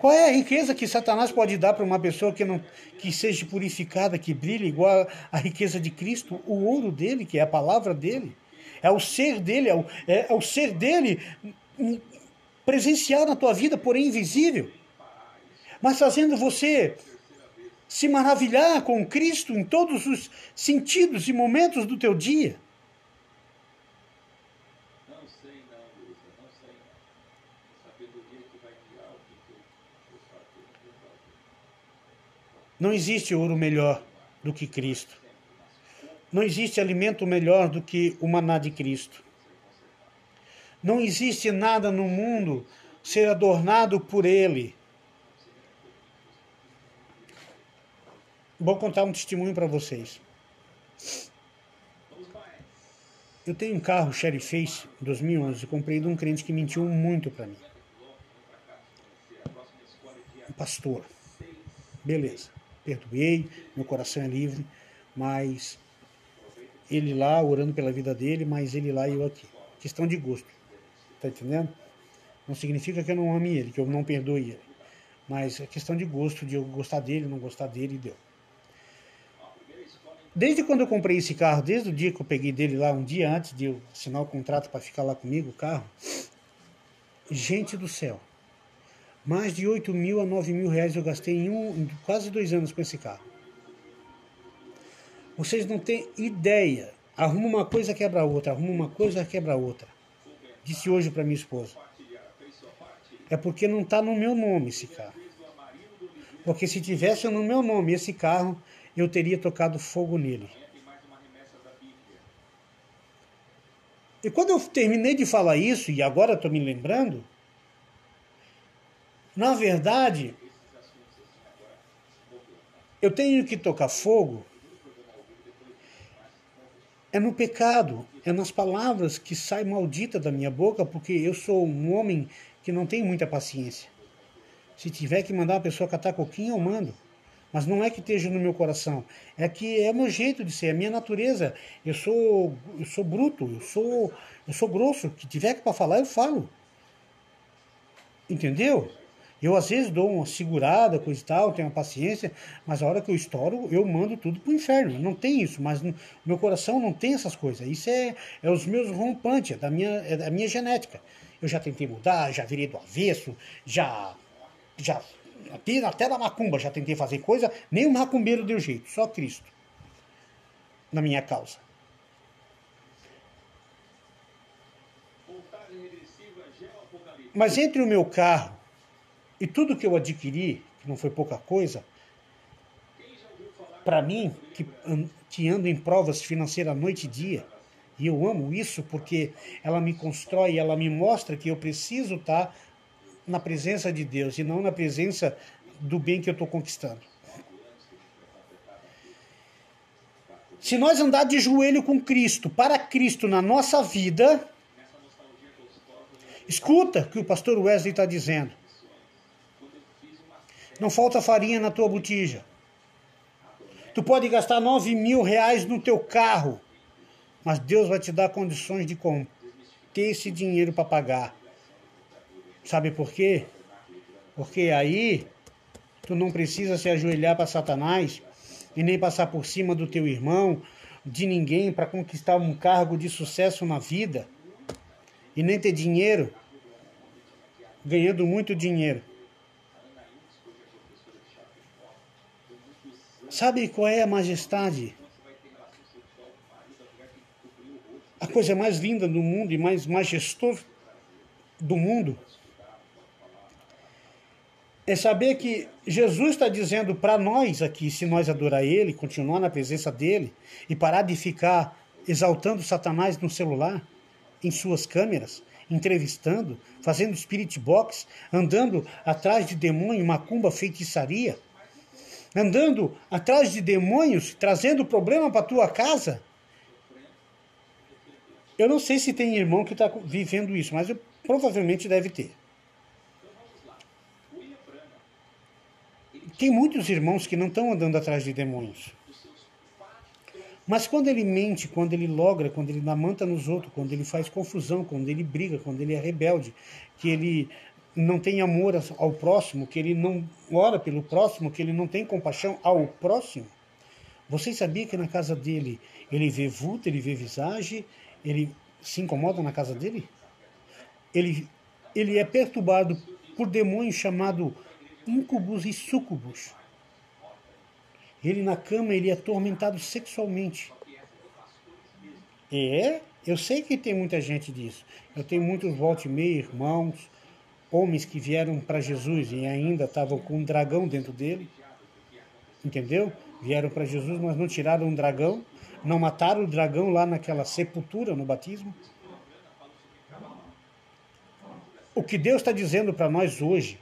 Qual é a riqueza que Satanás pode dar para uma pessoa que seja purificada, que brilhe igual à riqueza de Cristo? O ouro dele, que é a palavra dele. É o ser dele, é o ser dele presencial na tua vida, porém invisível. Mas fazendo você se maravilhar com Cristo em todos os sentidos e momentos do teu dia. Não existe ouro melhor do que Cristo. Não existe alimento melhor do que o maná de Cristo. Não existe nada no mundo ser adornado por Ele. Vou contar um testemunho para vocês. Eu tenho um carro Cherry Face 2011, comprei de um crente que mentiu muito para mim. Um pastor. Beleza, perdoei, meu coração é livre, mas ele lá orando pela vida dele, mas ele lá e eu aqui. Questão de gosto, tá entendendo? Não significa que eu não ame ele, que eu não perdoe ele. Mas é questão de gosto, de eu gostar dele, não gostar dele, e deu. Desde quando eu comprei esse carro, desde o dia que eu peguei dele lá, um dia antes de eu assinar o contrato para ficar lá comigo, o carro, gente do céu, mais de 8 mil a 9 mil reais eu gastei em quase 2 anos com esse carro. Vocês não têm ideia. Arruma uma coisa, quebra outra, arruma uma coisa, quebra outra. Disse hoje para minha esposa. É porque não está no meu nome esse carro. Porque se tivesse no meu nome esse carro, eu teria tocado fogo nele. E quando eu terminei de falar isso, e agora estou me lembrando, na verdade, eu tenho que tocar fogo é no pecado, é nas palavras que saem maldita da minha boca, porque eu sou um homem que não tem muita paciência. Se tiver que mandar uma pessoa catar coquinho, eu mando. Mas não é que esteja no meu coração, é que é o meu jeito de ser, é a minha natureza. Eu sou bruto, eu sou grosso. Que tiver que para falar, eu falo. Entendeu? Eu às vezes dou uma segurada, coisa e tal, tenho uma paciência, mas a hora que eu estouro, eu mando tudo pro inferno. Não tem isso, mas no meu coração não tem essas coisas. Isso é os meus rompantes, é da minha genética. Eu já tentei mudar, já virei do avesso, já até na macumba já tentei fazer coisa, nem o macumbeiro deu jeito, só Cristo na minha causa. Mas entre o meu carro e tudo que eu adquiri, que não foi pouca coisa, para mim, que ando em provas financeiras noite e dia, e eu amo isso porque ela me constrói, ela me mostra que eu preciso estar na presença de Deus e não na presença do bem que eu estou conquistando. Se nós andar de joelho com Cristo, para Cristo na nossa vida, escuta o que o pastor Wesley está dizendo. Não falta farinha na tua botija. Tu pode gastar 9 mil reais no teu carro, mas Deus vai te dar condições de ter esse dinheiro para pagar. Sabe por quê? Porque aí tu não precisa se ajoelhar para Satanás e nem passar por cima do teu irmão, de ninguém, para conquistar um cargo de sucesso na vida e nem ter dinheiro, ganhando muito dinheiro. Sabe qual é a majestade? A coisa mais linda do mundo e mais majestosa do mundo é saber que Jesus está dizendo para nós aqui, se nós adorar Ele, continuar na presença dEle e parar de ficar exaltando Satanás no celular, em suas câmeras, entrevistando, fazendo spirit box, andando atrás de demônio, macumba, feitiçaria, andando atrás de demônios, trazendo problema para tua casa. Eu não sei se tem irmão que está vivendo isso, mas provavelmente deve ter. Tem muitos irmãos que não estão andando atrás de demônios. Mas quando ele mente, quando ele logra, quando ele amanta nos outros, quando ele faz confusão, quando ele briga, quando ele é rebelde, que ele não tem amor ao próximo, que ele não ora pelo próximo, que ele não tem compaixão ao próximo. Vocês sabiam que na casa dele ele vê vulto, ele vê visagem, ele se incomoda na casa dele? Ele é perturbado por demônios chamados íncubos e súcubos. Ele na cama, ele é atormentado sexualmente. Eu sei que tem muita gente disso. Eu tenho muitos volta e meia, irmãos, homens que vieram para Jesus e ainda estavam com um dragão dentro dele. Entendeu? Vieram para Jesus, mas não tiraram um dragão, não mataram o dragão lá naquela sepultura no batismo. O que Deus está dizendo para nós hoje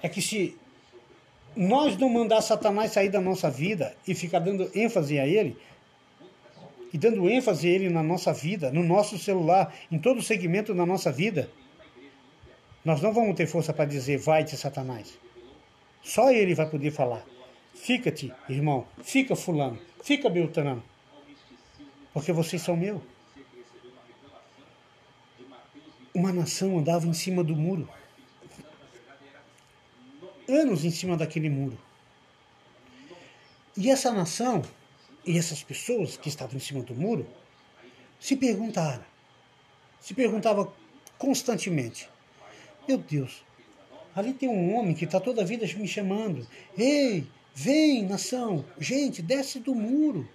é que se nós não mandar Satanás sair da nossa vida e ficar dando ênfase a ele, e dando ênfase a ele na nossa vida, no nosso celular, em todo o segmento da nossa vida, nós não vamos ter força para dizer, vai-te, Satanás. Só ele vai poder falar. Fica-te, irmão, fica fulano, fica Beltrano, porque vocês são meus. Uma nação andava em cima do muro. Anos em cima daquele muro. E essa nação, e essas pessoas que estavam em cima do muro, se perguntavam constantemente, meu Deus, ali tem um homem que está toda a vida me chamando, ei, vem nação, gente, desce do muro.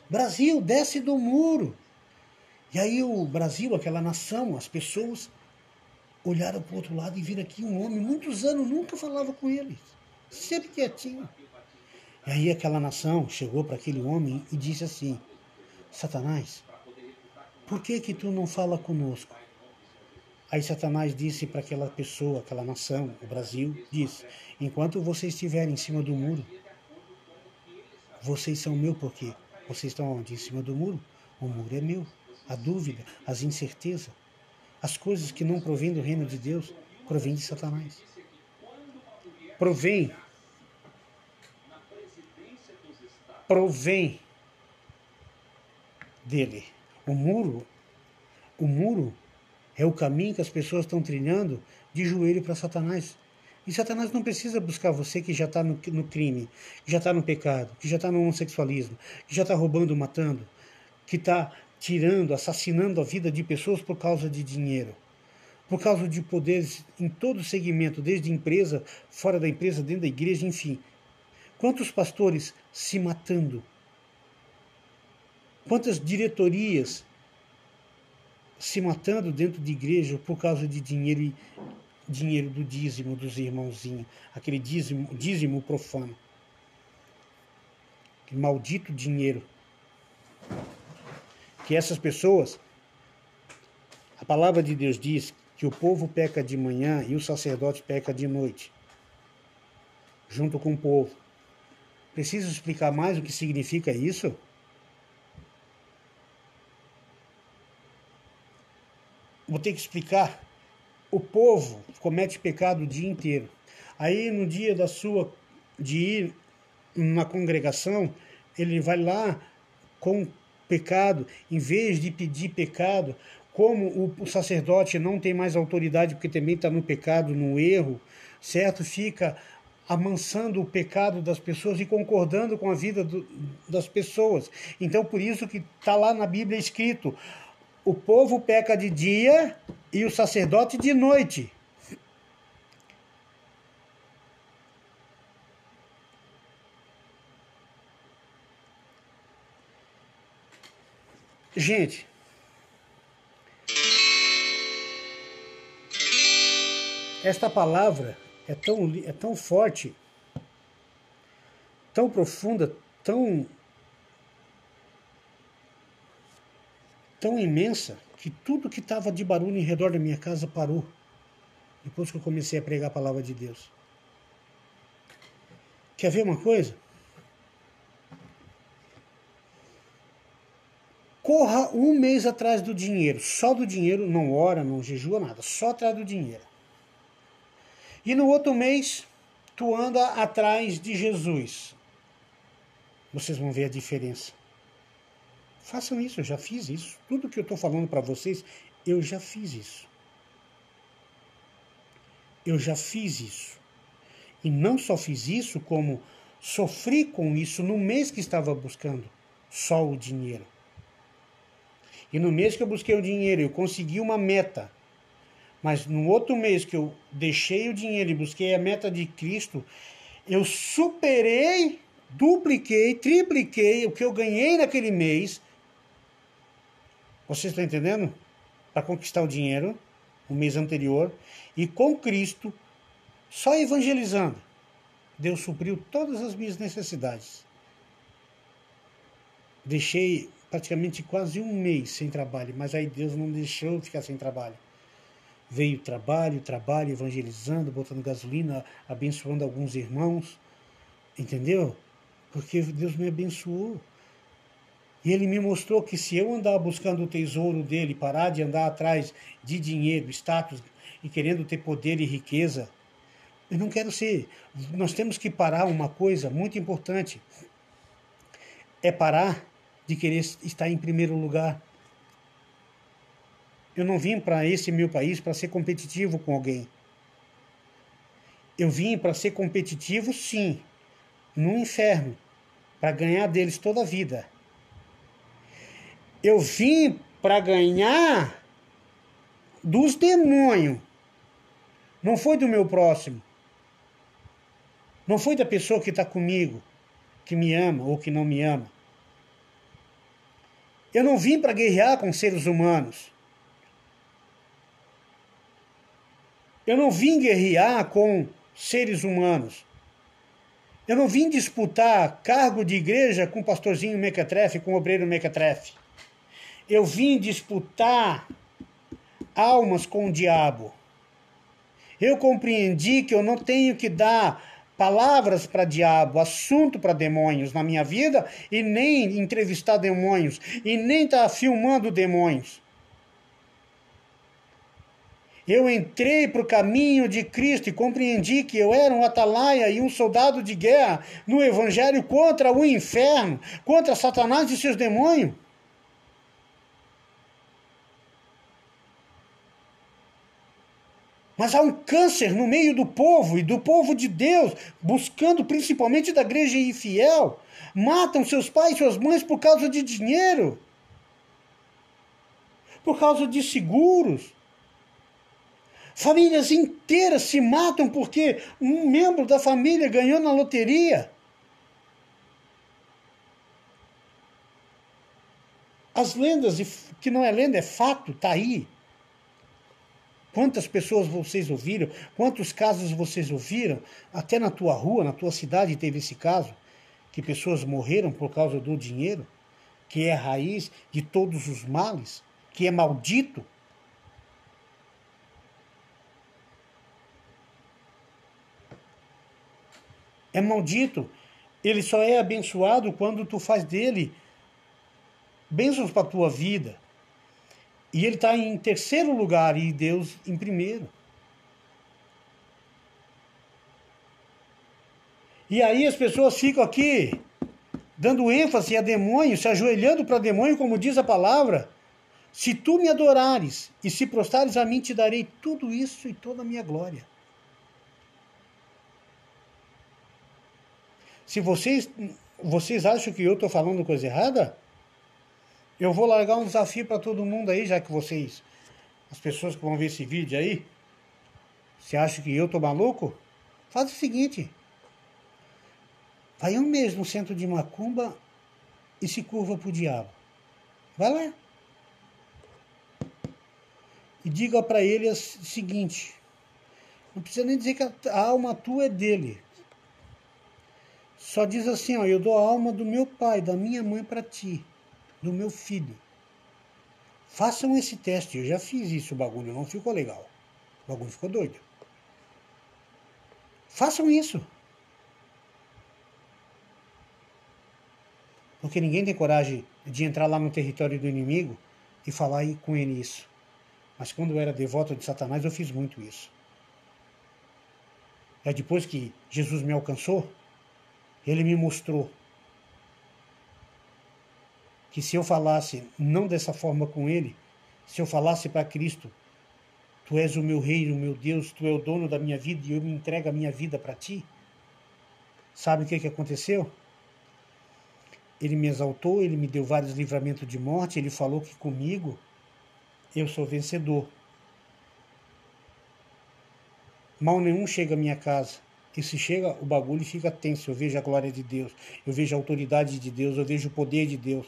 Brasil, desce do muro. E aí o Brasil, aquela nação, as pessoas olharam para o outro lado e viram aqui um homem, muitos anos, nunca falava com eles, sempre quietinho. E aí aquela nação chegou para aquele homem e disse assim, Satanás, por que tu não fala conosco? Aí Satanás disse para aquela pessoa, aquela nação, o Brasil, disse, enquanto vocês estiverem em cima do muro, vocês são meu por quê? Vocês estão onde? Em cima do muro? O muro é meu. A dúvida, as incertezas, as coisas que não provêm do reino de Deus, provém de Satanás. Provém dele. O muro é o caminho que as pessoas estão trilhando de joelho para Satanás. E Satanás não precisa buscar você que já está no crime, que já está no pecado, que já está no homossexualismo, que já está roubando, matando, que está tirando, assassinando a vida de pessoas por causa de dinheiro, por causa de poderes em todo o segmento, desde empresa, fora da empresa, dentro da igreja, enfim. Quantos pastores se matando? Quantas diretorias se matando dentro de igreja por causa de dinheiro do dízimo dos irmãozinhos, aquele dízimo profano. Aquele maldito dinheiro. Que essas pessoas, a palavra de Deus diz que o povo peca de manhã e o sacerdote peca de noite, junto com o povo. Preciso explicar mais o que significa isso? Vou ter que explicar. O povo comete pecado o dia inteiro. Aí no dia de ir na congregação, ele vai lá com pecado, em vez de pedir pecado, como o sacerdote não tem mais autoridade, porque também está no pecado, no erro, certo? Fica amansando o pecado das pessoas e concordando com a vida das pessoas. Então, por isso que está lá na Bíblia escrito, o povo peca de dia e o sacerdote de noite. Gente, esta palavra é tão forte, tão profunda, tão imensa, que tudo que estava de barulho em redor da minha casa parou, depois que eu comecei a pregar a palavra de Deus. Quer ver uma coisa? Corra um mês atrás do dinheiro, só do dinheiro, não ora, não jejua, nada, só atrás do dinheiro. E no outro mês, tu anda atrás de Jesus. Vocês vão ver a diferença. Façam isso, eu já fiz isso. Tudo que eu estou falando para vocês, Eu já fiz isso. Eu já fiz isso. E não só fiz isso, como sofri com isso no mês que estava buscando só o dinheiro. E no mês que eu busquei o dinheiro, eu consegui uma meta. Mas no outro mês que eu deixei o dinheiro e busquei a meta de Cristo, eu superei, dupliquei, tripliquei o que eu ganhei naquele mês. Vocês estão entendendo? Para conquistar o dinheiro, o mês anterior. E com Cristo, só evangelizando, Deus supriu todas as minhas necessidades. Deixei praticamente quase um mês sem trabalho, mas aí Deus não deixou eu ficar sem trabalho. Veio trabalho, evangelizando, botando gasolina, abençoando alguns irmãos, entendeu? Porque Deus me abençoou. E Ele me mostrou que se eu andar buscando o tesouro dele, parar de andar atrás de dinheiro, status e querendo ter poder e riqueza, eu não quero ser. Nós temos que parar uma coisa muito importante. É parar de querer estar em primeiro lugar. Eu não vim para esse meu país para ser competitivo com alguém. Eu vim para ser competitivo, sim, no inferno, para ganhar deles toda a vida. Eu vim para ganhar dos demônios. Não foi do meu próximo. Não foi da pessoa que está comigo, que me ama ou que não me ama. Eu não vim para guerrear com seres humanos. Eu não vim guerrear com seres humanos. Eu não vim disputar cargo de igreja com o pastorzinho mequetrefe, com o obreiro mequetrefe. Eu vim disputar almas com o diabo. Eu compreendi que eu não tenho que dar palavras para diabo, assunto para demônios na minha vida, e nem entrevistar demônios, e nem estar filmando demônios. Eu entrei para o caminho de Cristo e compreendi que eu era um atalaia e um soldado de guerra no Evangelho contra o inferno, contra Satanás e seus demônios. Mas há um câncer no meio do povo e do povo de Deus, buscando principalmente da igreja infiel. Matam seus pais e suas mães por causa de dinheiro, por causa de seguros. Famílias inteiras se matam porque um membro da família ganhou na loteria. As lendas, que não é lenda, é fato, está aí. Quantas pessoas vocês ouviram? Quantos casos vocês ouviram? Até na tua rua, na tua cidade teve esse caso, que pessoas morreram por causa do dinheiro, que é a raiz de todos os males, que é maldito. É maldito. Ele só é abençoado quando tu faz dele bênçãos para a tua vida. E ele está em terceiro lugar e Deus em primeiro. E aí as pessoas ficam aqui dando ênfase a demônio, se ajoelhando para demônio, como diz a palavra. Se tu me adorares e se prostrares a mim, te darei tudo isso e toda a minha glória. Se vocês acham que eu estou falando coisa errada, eu vou largar um desafio para todo mundo aí, já que vocês, as pessoas que vão ver esse vídeo aí, você acha que eu estou maluco? Faz o seguinte, vai um mês no centro de macumba e se curva para o diabo. Vai lá. E diga para ele o seguinte, não precisa nem dizer que a alma tua é dele. Só diz assim, ó, eu dou a alma do meu pai, da minha mãe para ti, do meu filho. Façam esse teste, eu já fiz isso, o bagulho não ficou legal. O bagulho ficou doido. Façam isso. Porque ninguém tem coragem de entrar lá no território do inimigo e falar com ele isso. Mas quando eu era devoto de Satanás, eu fiz muito isso. É depois que Jesus me alcançou, ele me mostrou que se eu falasse não dessa forma com ele, Se eu falasse para Cristo, tu és o meu rei, o meu Deus, tu é o dono da minha vida e eu me entrego a minha vida para ti, sabe o que aconteceu? Ele me exaltou, ele me deu vários livramentos de morte, ele falou que comigo eu sou vencedor. Mal nenhum chega à minha casa. E se chega, o bagulho fica tenso. Eu vejo a glória de Deus, eu vejo a autoridade de Deus, eu vejo o poder de Deus.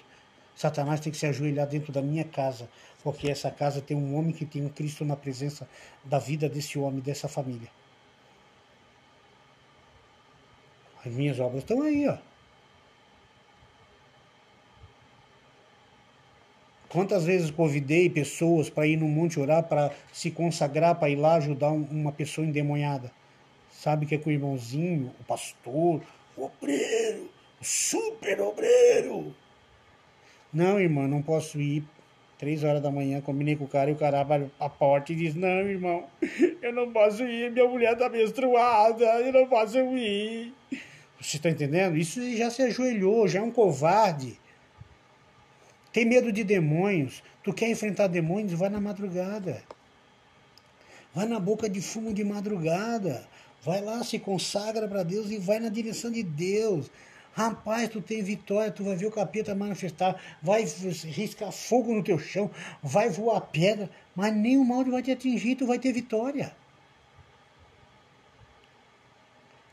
Satanás tem que se ajoelhar dentro da minha casa, porque essa casa tem um homem que tem um Cristo na presença da vida desse homem, dessa família. As minhas obras estão aí, ó. Quantas vezes convidei pessoas para ir no monte orar, para se consagrar, para ir lá ajudar uma pessoa endemoniada? Sabe que é com o irmãozinho, o pastor, o obreiro, o super obreiro. Não, irmão, não posso ir. 3 horas da manhã, combinei com o cara e o cara abre a porta e diz, não, irmão, eu não posso ir, minha mulher está menstruada, eu não posso ir. Você está entendendo? Isso já se ajoelhou, já é um covarde. Tem medo de demônios. Tu quer enfrentar demônios? Vai na madrugada. Vai na boca de fumo de madrugada. Vai lá, se consagra para Deus e vai na direção de Deus. Rapaz, tu tem vitória, tu vai ver o capeta manifestar, vai riscar fogo no teu chão, vai voar pedra, mas nenhum mal vai te atingir, tu vai ter vitória.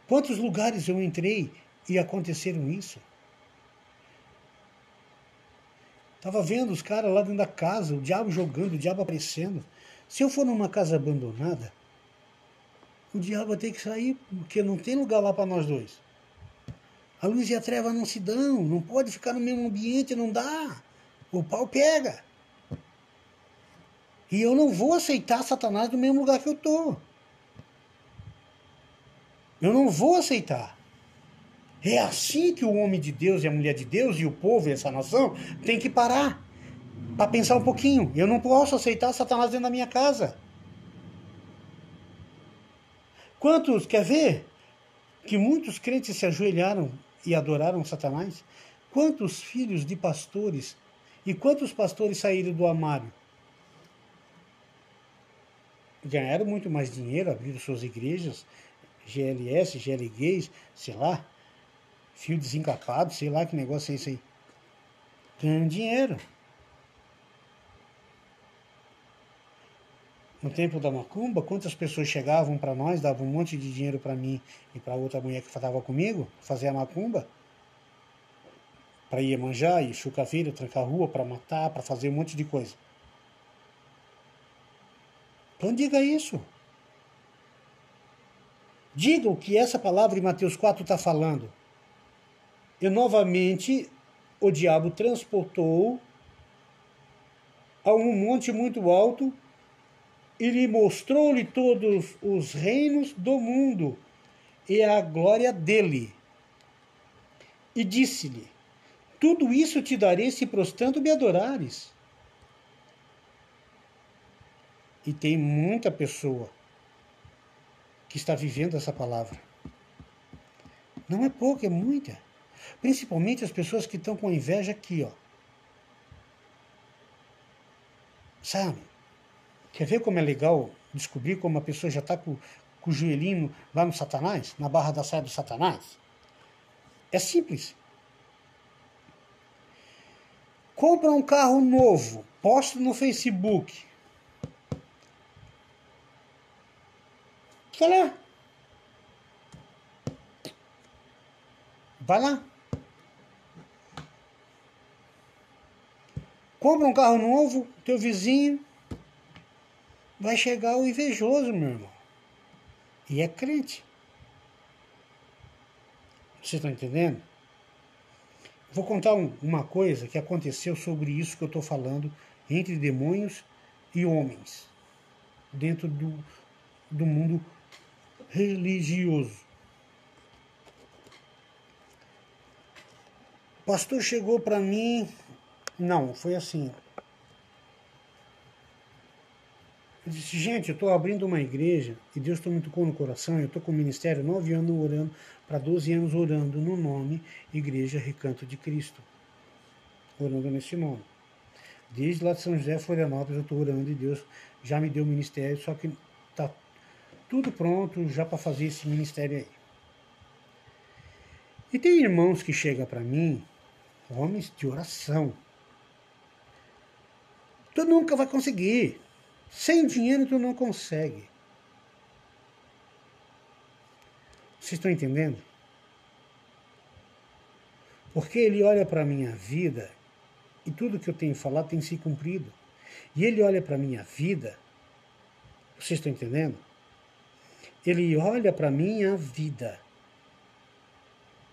Quantos lugares eu entrei e aconteceram isso? Estava vendo os caras lá dentro da casa, o diabo jogando, o diabo aparecendo. Se eu for numa casa abandonada, o diabo vai ter que sair, porque não tem lugar lá para nós dois. A luz e a treva não se dão, não pode ficar no mesmo ambiente, não dá. O pau pega. E eu não vou aceitar Satanás no mesmo lugar que eu estou. Eu não vou aceitar. É assim que o homem de Deus e a mulher de Deus e o povo e essa nação tem que parar para pensar um pouquinho. Eu não posso aceitar Satanás dentro da minha casa. Quantos, quer ver? Que muitos crentes se ajoelharam e adoraram Satanás? Quantos filhos de pastores e quantos pastores saíram do armário? Ganharam muito mais dinheiro, abriram suas igrejas, GLS, GL Gays, sei lá, fio desencapado, sei lá que negócio é esse aí. Ganham dinheiro. No tempo da macumba, quantas pessoas chegavam para nós, davam um monte de dinheiro para mim e para outra mulher que estava comigo, fazer a macumba, para ir manjar, ir chucaveira, trancar a rua, para matar, para fazer um monte de coisa. Então diga isso. Diga o que essa palavra em Mateus 4 está falando. E novamente o diabo transportou a um monte muito alto e lhe mostrou-lhe todos os reinos do mundo e a glória dele. E disse-lhe, tudo isso te darei se prostrando me adorares. E tem muita pessoa que está vivendo essa palavra. Não é pouca, é muita. Principalmente as pessoas que estão com inveja aqui, ó. Sabe? Quer ver como é legal descobrir como a pessoa já está com o joelhinho lá no Satanás, na barra da saia do Satanás? É simples. Compra um carro novo, posta no Facebook. Vai lá. Vai lá. Compra um carro novo, teu vizinho vai chegar o invejoso, meu irmão. E é crente. Vocês estão entendendo? Vou contar uma coisa que aconteceu sobre isso que eu estou falando, entre demônios e homens, dentro do mundo religioso. O pastor chegou para mim, não, foi assim. Eu disse, gente, eu estou abrindo uma igreja e Deus me tocou no coração, eu estou com o ministério 9 anos orando, para 12 anos orando no nome Igreja Recanto de Cristo. Orando nesse nome. Desde lá de São José, Florianópolis, eu estou orando e Deus já me deu o ministério, só que está tudo pronto já para fazer esse ministério aí. E tem irmãos que chegam para mim, homens de oração. Tu nunca vai conseguir. Sem dinheiro tu não consegue. Vocês estão entendendo? Porque ele olha para a minha vida e tudo que eu tenho falado tem se cumprido. E ele olha para a minha vida, vocês estão entendendo? Ele olha para a minha vida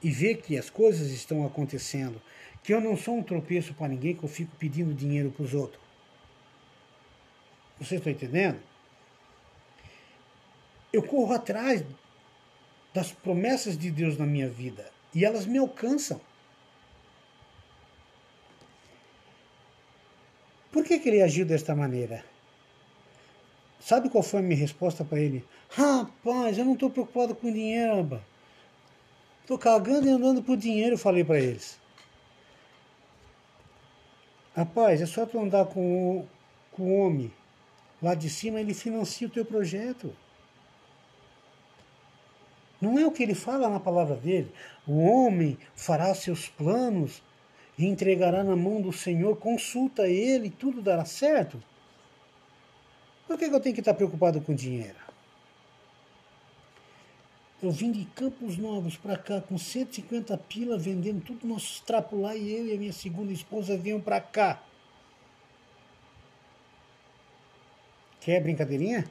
e vê que as coisas estão acontecendo, que eu não sou um tropeço para ninguém, que eu fico pedindo dinheiro para os outros. Vocês estão entendendo? Eu corro atrás das promessas de Deus na minha vida e elas me alcançam. Por que ele agiu desta maneira? Sabe qual foi a minha resposta para ele? Rapaz, eu não estou preocupado com dinheiro, rapaz. Estou cagando e andando por dinheiro, eu falei para eles. Rapaz, é só tu andar com o homem lá de cima, ele financia o teu projeto. Não é o que ele fala na palavra dele. O homem fará seus planos e entregará na mão do Senhor, consulta ele, tudo dará certo. Por que eu tenho que estar preocupado com dinheiro? Eu vim de Campos Novos para cá com 150 pila, vendendo tudo nossos trapos lá, e eu e a minha segunda esposa vinham para cá. Quer brincadeirinha?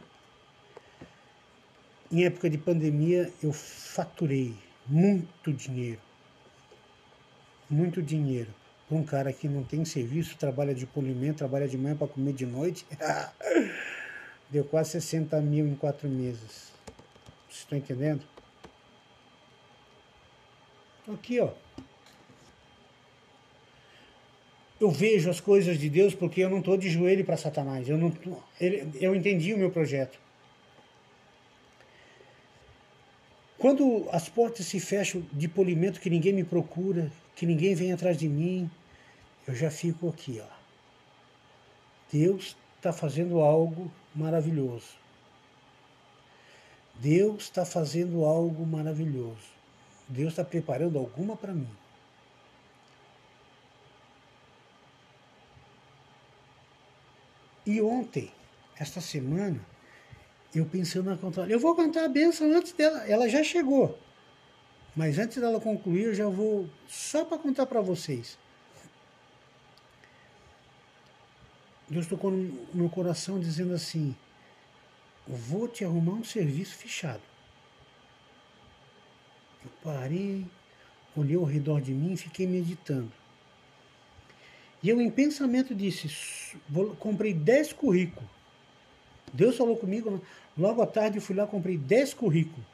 Em época de pandemia, eu faturei muito dinheiro. Muito dinheiro. Para um cara que não tem serviço, trabalha de polimento, trabalha de manhã para comer de noite. Deu quase 60 mil em 4 meses. Vocês estão entendendo? Aqui, ó. Eu vejo as coisas de Deus porque eu não estou de joelho para Satanás. Eu entendi o meu projeto. Quando as portas se fecham de polimento, que ninguém me procura, que ninguém vem atrás de mim, eu já fico aqui, ó. Deus está fazendo algo maravilhoso. Deus está fazendo algo maravilhoso. Deus está preparando alguma para mim. E ontem, esta semana, eu pensando na controle, eu vou cantar a bênção antes dela, ela já chegou. Mas antes dela concluir, eu já vou, só para contar para vocês. Deus tocou no meu coração dizendo assim, vou te arrumar um serviço fechado. Eu parei, olhei ao redor de mim e fiquei meditando. E eu em pensamento disse, comprei 10 currículos. Deus falou comigo, logo à tarde eu fui lá e comprei 10 currículos.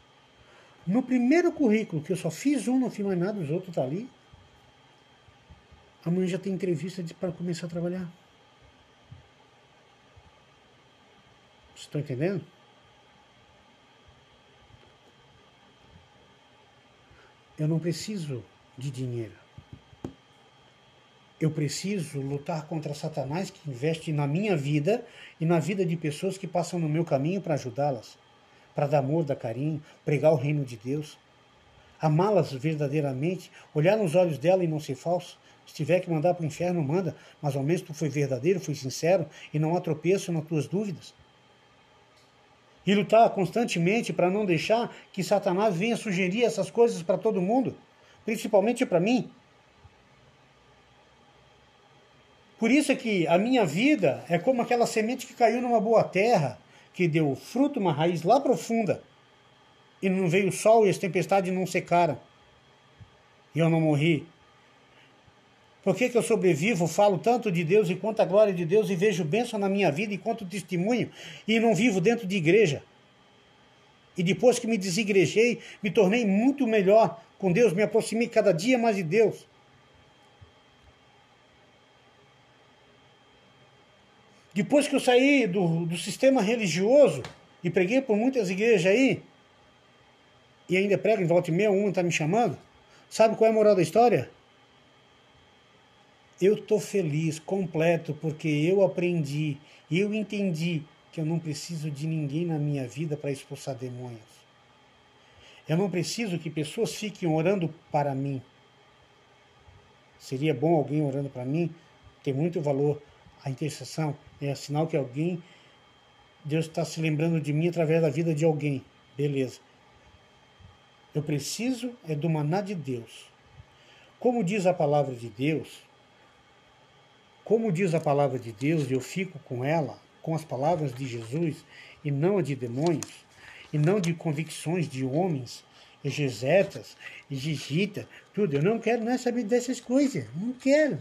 No primeiro currículo, que eu só fiz um, não fiz mais nada, os outros estão ali. Amanhã já tem entrevista para começar a trabalhar. Vocês estão entendendo? Eu não preciso de dinheiro. Eu preciso lutar contra Satanás, que investe na minha vida e na vida de pessoas que passam no meu caminho para ajudá-las, para dar amor, dar carinho, pregar o reino de Deus, amá-las verdadeiramente, olhar nos olhos dela e não ser falso. Se tiver que mandar para o inferno, manda, mas ao menos tu foi verdadeiro, foi sincero e não há tropeço nas tuas dúvidas. E lutar constantemente para não deixar que Satanás venha sugerir essas coisas para todo mundo, principalmente para mim. Por isso é que a minha vida é como aquela semente que caiu numa boa terra, que deu fruto, uma raiz lá profunda, e não veio o sol e as tempestades não secaram. E eu não morri. Por que eu sobrevivo, falo tanto de Deus e quanto a glória de Deus e vejo bênção na minha vida e quanto testemunho e não vivo dentro de igreja? E depois que me desigrejei, me tornei muito melhor com Deus, me aproximei cada dia mais de Deus. Depois que eu saí do sistema religioso e preguei por muitas igrejas aí, e ainda prego em volta e meia, uma está me chamando, sabe qual é a moral da história? Eu estou feliz, completo, porque eu aprendi, eu entendi que eu não preciso de ninguém na minha vida para expulsar demônios. Eu não preciso que pessoas fiquem orando para mim. Seria bom alguém orando para mim, tem muito valor. A intercessão é sinal que Deus está se lembrando de mim através da vida de alguém. Beleza. Eu preciso é do maná de Deus. Como diz a palavra de Deus, eu fico com ela, com as palavras de Jesus, e não a de demônios, e não de convicções de homens, exegetas, exegita, tudo. Eu não quero saber dessas coisas, não quero.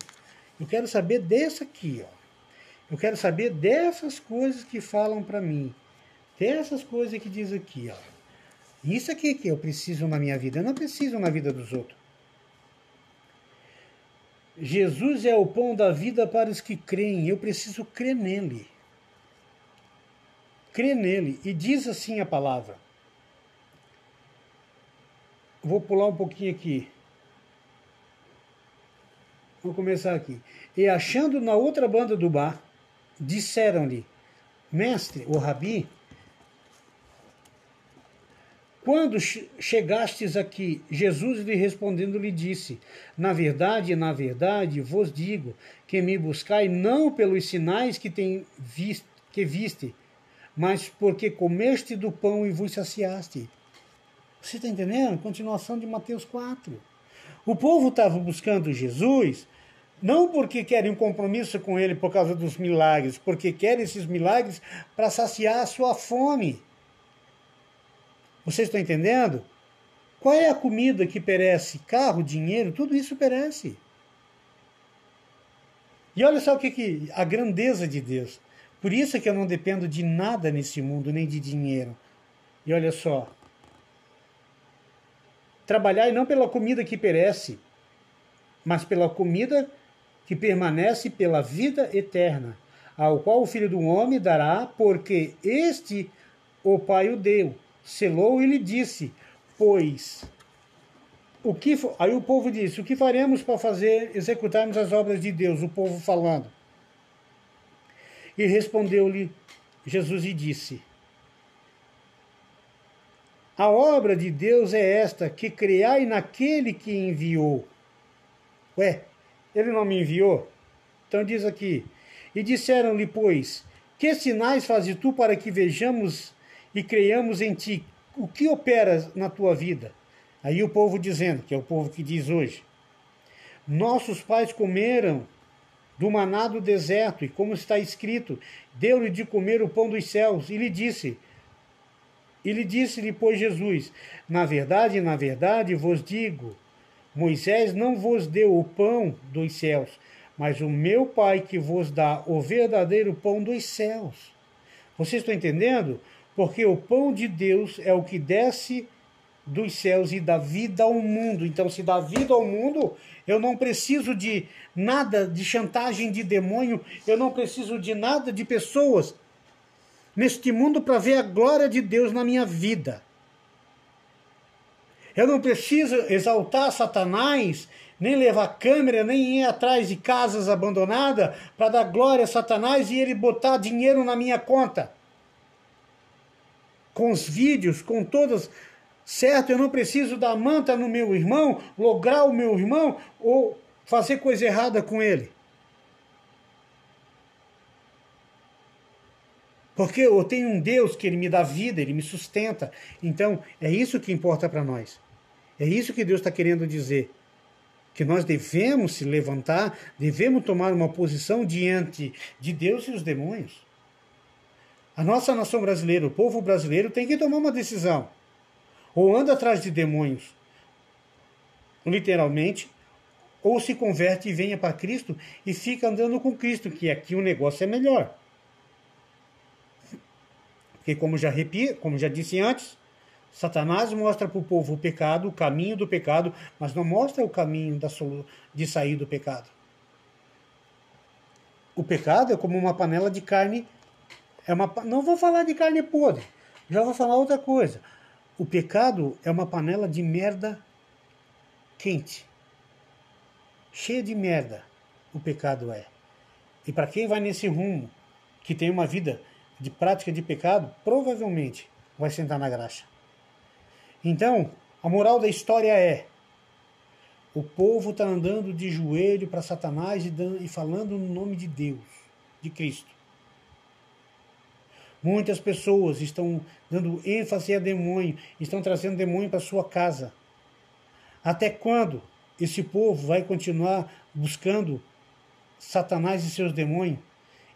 Eu quero saber dessa aqui, ó. Eu quero saber dessas coisas que falam para mim, dessas coisas que diz aqui, ó. Isso aqui que eu preciso na minha vida, eu não preciso na vida dos outros. Jesus é o pão da vida para os que creem, eu preciso crer nele. Crer nele. E diz assim a palavra. Vou pular um pouquinho aqui. Vou começar aqui. E achando na outra banda do bar, disseram-lhe, mestre, o rabi, quando chegastes aqui, Jesus lhe respondendo lhe disse, na verdade, vos digo, que me buscai não pelos sinais que viste, mas porque comeste do pão e vos saciaste. Você está entendendo? Continuação de Mateus 4. O povo estava buscando Jesus, não porque querem um compromisso com ele por causa dos milagres, porque querem esses milagres para saciar a sua fome. Vocês estão entendendo? Qual é a comida que perece? Carro, dinheiro, tudo isso perece. E olha só a grandeza de Deus. Por isso é que eu não dependo de nada nesse mundo, nem de dinheiro. E olha só. Trabalhar não pela comida que perece, mas pela comida que permanece pela vida eterna, ao qual o Filho do Homem dará, porque este o Pai o deu. Selou e lhe disse, pois, aí o povo disse, o que faremos para executarmos as obras de Deus? O povo falando. E respondeu-lhe Jesus e disse, a obra de Deus é esta, que creai naquele que enviou. Ué, ele não me enviou? Então diz aqui, e disseram-lhe, pois, que sinais fazes tu para que vejamos e creiamos em ti? O que operas na tua vida? Aí o povo dizendo, que é o povo que diz hoje, nossos pais comeram do maná do deserto, e como está escrito, deu-lhe de comer o pão dos céus, e lhe disse-lhe, pois, Jesus, na verdade, vos digo, Moisés não vos deu o pão dos céus, mas o meu Pai que vos dá o verdadeiro pão dos céus. Vocês estão entendendo? Porque o pão de Deus é o que desce dos céus e dá vida ao mundo. Então, se dá vida ao mundo, eu não preciso de nada de chantagem de demônio, eu não preciso de nada de pessoas neste mundo para ver a glória de Deus na minha vida. Eu não preciso exaltar Satanás, nem levar câmera, nem ir atrás de casas abandonadas para dar glória a Satanás e ele botar dinheiro na minha conta. Com os vídeos, com todas, certo? Eu não preciso dar manta no meu irmão, lograr o meu irmão ou fazer coisa errada com ele. Porque eu tenho um Deus que ele me dá vida, ele me sustenta. Então, é isso que importa para nós. É isso que Deus está querendo dizer. Que nós devemos se levantar, devemos tomar uma posição diante de Deus e os demônios. A nossa nação brasileira, o povo brasileiro tem que tomar uma decisão. Ou anda atrás de demônios, literalmente, ou se converte e venha para Cristo e fica andando com Cristo, que aqui o negócio é melhor. Porque como já disse antes, Satanás mostra para o povo o pecado, o caminho do pecado, mas não mostra o caminho de sair do pecado. O pecado é como uma panela de carne. Não vou falar de carne podre, já vou falar outra coisa. O pecado é uma panela de merda quente, cheia de merda. o pecado é. E para quem vai nesse rumo, que tem uma vida de prática de pecado, provavelmente vai sentar na graxa. Então, a moral da história é: o povo está andando de joelho para Satanás e falando no nome de Deus, de Cristo. Muitas pessoas estão dando ênfase a demônio, estão trazendo demônio para sua casa. Até quando esse povo vai continuar buscando Satanás e seus demônios,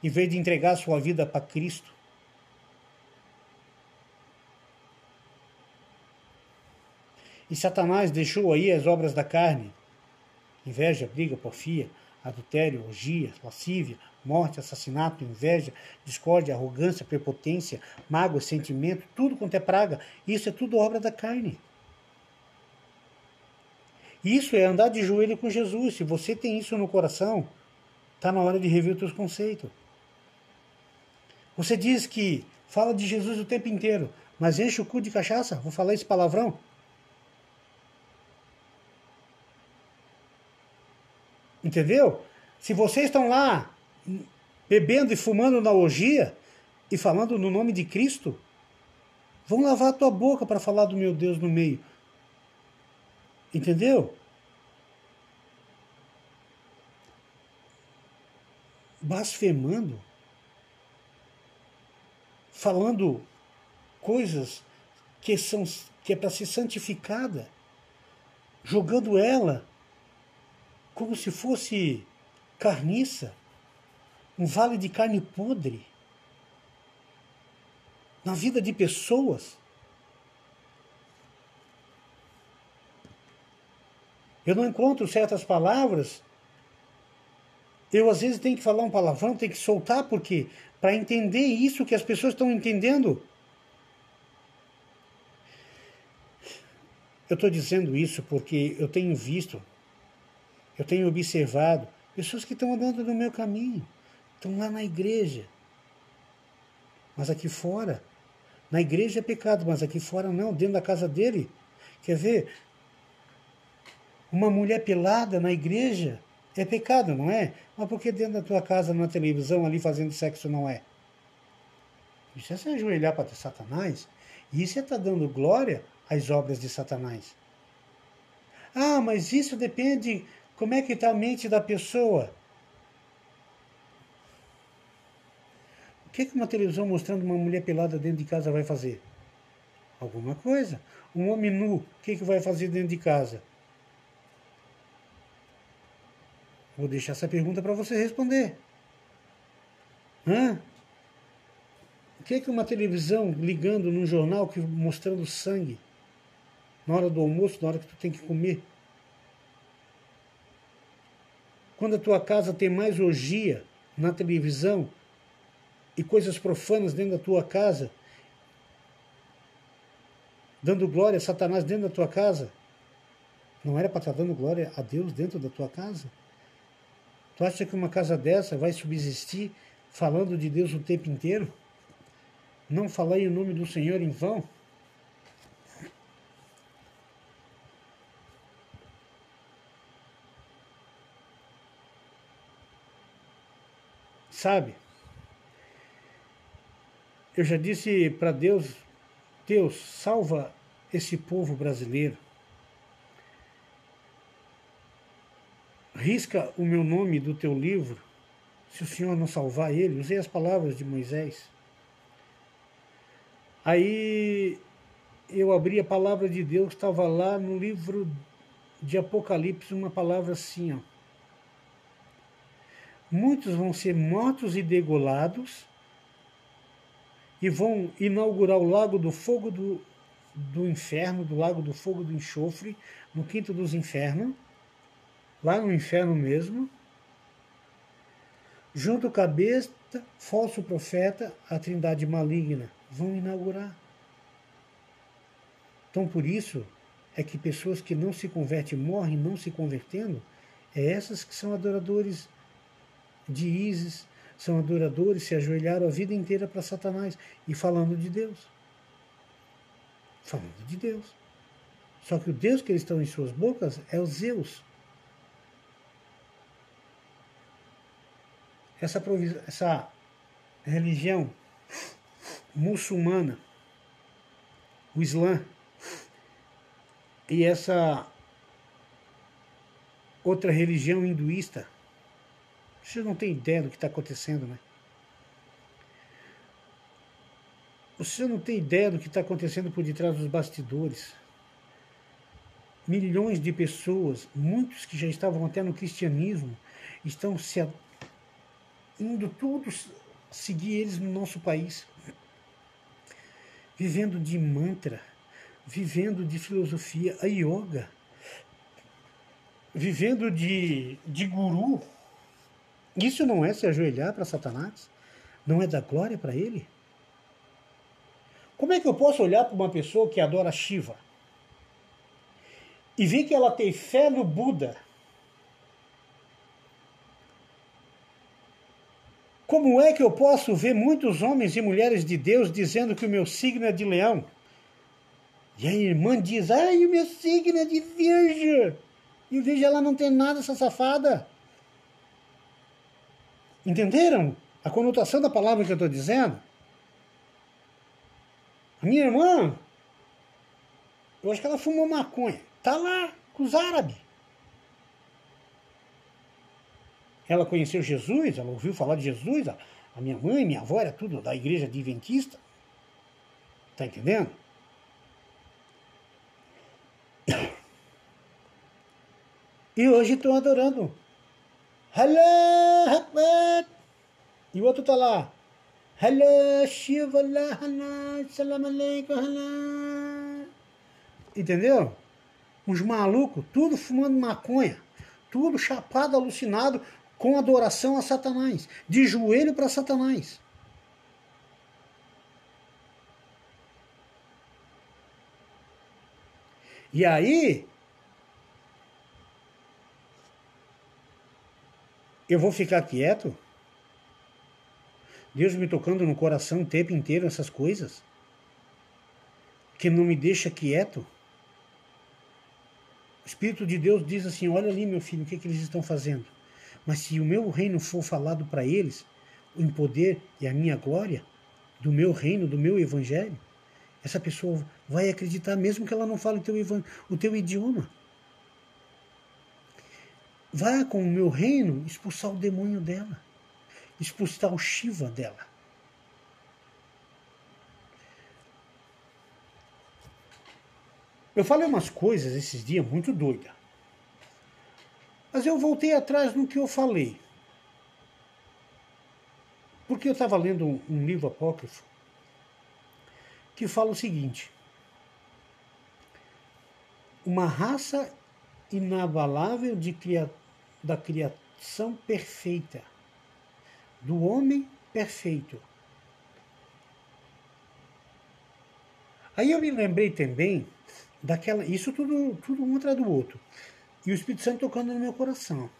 em vez de entregar sua vida para Cristo? E Satanás deixou aí as obras da carne: inveja, briga, porfia, adultério, orgia, lascívia, morte, assassinato, inveja, discórdia, arrogância, prepotência, mágoa, sentimento, tudo quanto é praga. Isso é tudo obra da carne. Isso é andar de joelho com Jesus. Se você tem isso no coração, está na hora de rever os seus conceitos. Você diz que fala de Jesus o tempo inteiro, mas enche o cu de cachaça? Vou falar esse palavrão? Entendeu? Se vocês estão lá bebendo e fumando na orgia e falando no nome de Cristo, vão lavar a tua boca para falar do meu Deus no meio. Entendeu? Blasfemando, falando coisas que é para ser santificada, jogando ela como se fosse carniça, um vale de carne podre na vida de pessoas. Eu não encontro certas palavras. Eu às vezes tenho que falar um palavrão, tenho que soltar, porque para entender isso que as pessoas estão entendendo. Eu estou dizendo isso porque eu tenho visto, eu tenho observado pessoas que estão andando no meu caminho, estão lá na igreja, mas aqui fora, na igreja é pecado, mas aqui fora não, dentro da casa dele. Quer ver? Uma mulher pelada na igreja é pecado, não é? Mas por que dentro da tua casa, na televisão, ali fazendo sexo, não é? Isso é se ajoelhar para Satanás, e isso é estar dando glória às obras de Satanás. Ah, mas isso depende como é que está a mente da pessoa. O que uma televisão mostrando uma mulher pelada dentro de casa vai fazer? Alguma coisa. Um homem nu, o que vai fazer dentro de casa? Vou deixar essa pergunta para você responder. Hã? O que uma televisão ligando num jornal mostrando sangue na hora do almoço, na hora que tu tem que comer? Quando a tua casa tem mais orgia na televisão e coisas profanas dentro da tua casa, dando glória a Satanás dentro da tua casa, não era para estar dando glória a Deus dentro da tua casa? Tu acha que uma casa dessa vai subsistir falando de Deus o tempo inteiro? Não falar em nome do Senhor em vão? Sabe? Eu já disse para Deus, Deus, salva esse povo brasileiro. Risca o meu nome do teu livro, se o Senhor não salvar ele. Usei as palavras de Moisés. Aí eu abri a palavra de Deus, estava lá no livro de Apocalipse, uma palavra assim, ó. Muitos vão ser mortos e degolados e vão inaugurar o lago do fogo do inferno, do lago do fogo do enxofre, no quinto dos infernos, lá no inferno mesmo, junto com a besta, falso profeta, a trindade maligna, vão inaugurar. Então por isso é que pessoas que não se convertem, morrem não se convertendo, é essas que são adoradores de Ísis, são adoradores, se ajoelharam a vida inteira para Satanás e falando de Deus. Falando de Deus. Só que o Deus que eles estão em suas bocas é o Zeus. essa religião muçulmana, o Islã, e essa outra religião hinduísta, você não tem ideia do que está acontecendo, né? Você não tem ideia do que está acontecendo por detrás dos bastidores. Milhões de pessoas, muitos que já estavam até no cristianismo, estão indo todos seguir eles no nosso país. Vivendo de mantra, vivendo de filosofia, a yoga, vivendo de guru. Isso não é se ajoelhar para Satanás? Não é dar glória para ele? Como é que eu posso olhar para uma pessoa que adora Shiva e ver que ela tem fé no Buda? Como é que eu posso ver muitos homens e mulheres de Deus dizendo que o meu signo é de leão? E a irmã diz, ai, o meu signo é de virgem. E veja, ela não tem nada, essa safada. Entenderam a conotação da palavra que eu estou dizendo? A minha irmã, eu acho que ela fumou maconha. Está lá com os árabes. Ela conheceu Jesus, ela ouviu falar de Jesus. A minha mãe, minha avó era tudo da igreja adventista. Está entendendo? E hoje estão adorando. Allah Akbar. E o outro está lá. Allah Shiva Allah Allah Salam Aleikum Allah. Entendeu? Uns malucos, tudo fumando maconha. Tudo chapado, alucinado, com adoração a Satanás. De joelho para Satanás. E aí, eu vou ficar quieto? Deus me tocando no coração o tempo inteiro essas coisas? Que não me deixa quieto? O Espírito de Deus diz assim, olha ali meu filho, o que eles estão fazendo? Mas se o meu reino for falado para eles, em poder e a minha glória, do meu reino, do meu evangelho, essa pessoa vai acreditar mesmo que ela não fale o teu idioma. Vai com o meu reino expulsar o demônio dela. Expulsar o Shiva dela. Eu falei umas coisas esses dias muito doidas. Mas eu voltei atrás no que eu falei. Porque eu estava lendo um livro apócrifo que fala o seguinte: uma raça inabalável da criação perfeita, do homem perfeito. Aí eu me lembrei também daquela, isso tudo um atrás do outro, e o Espírito Santo tocando no meu coração,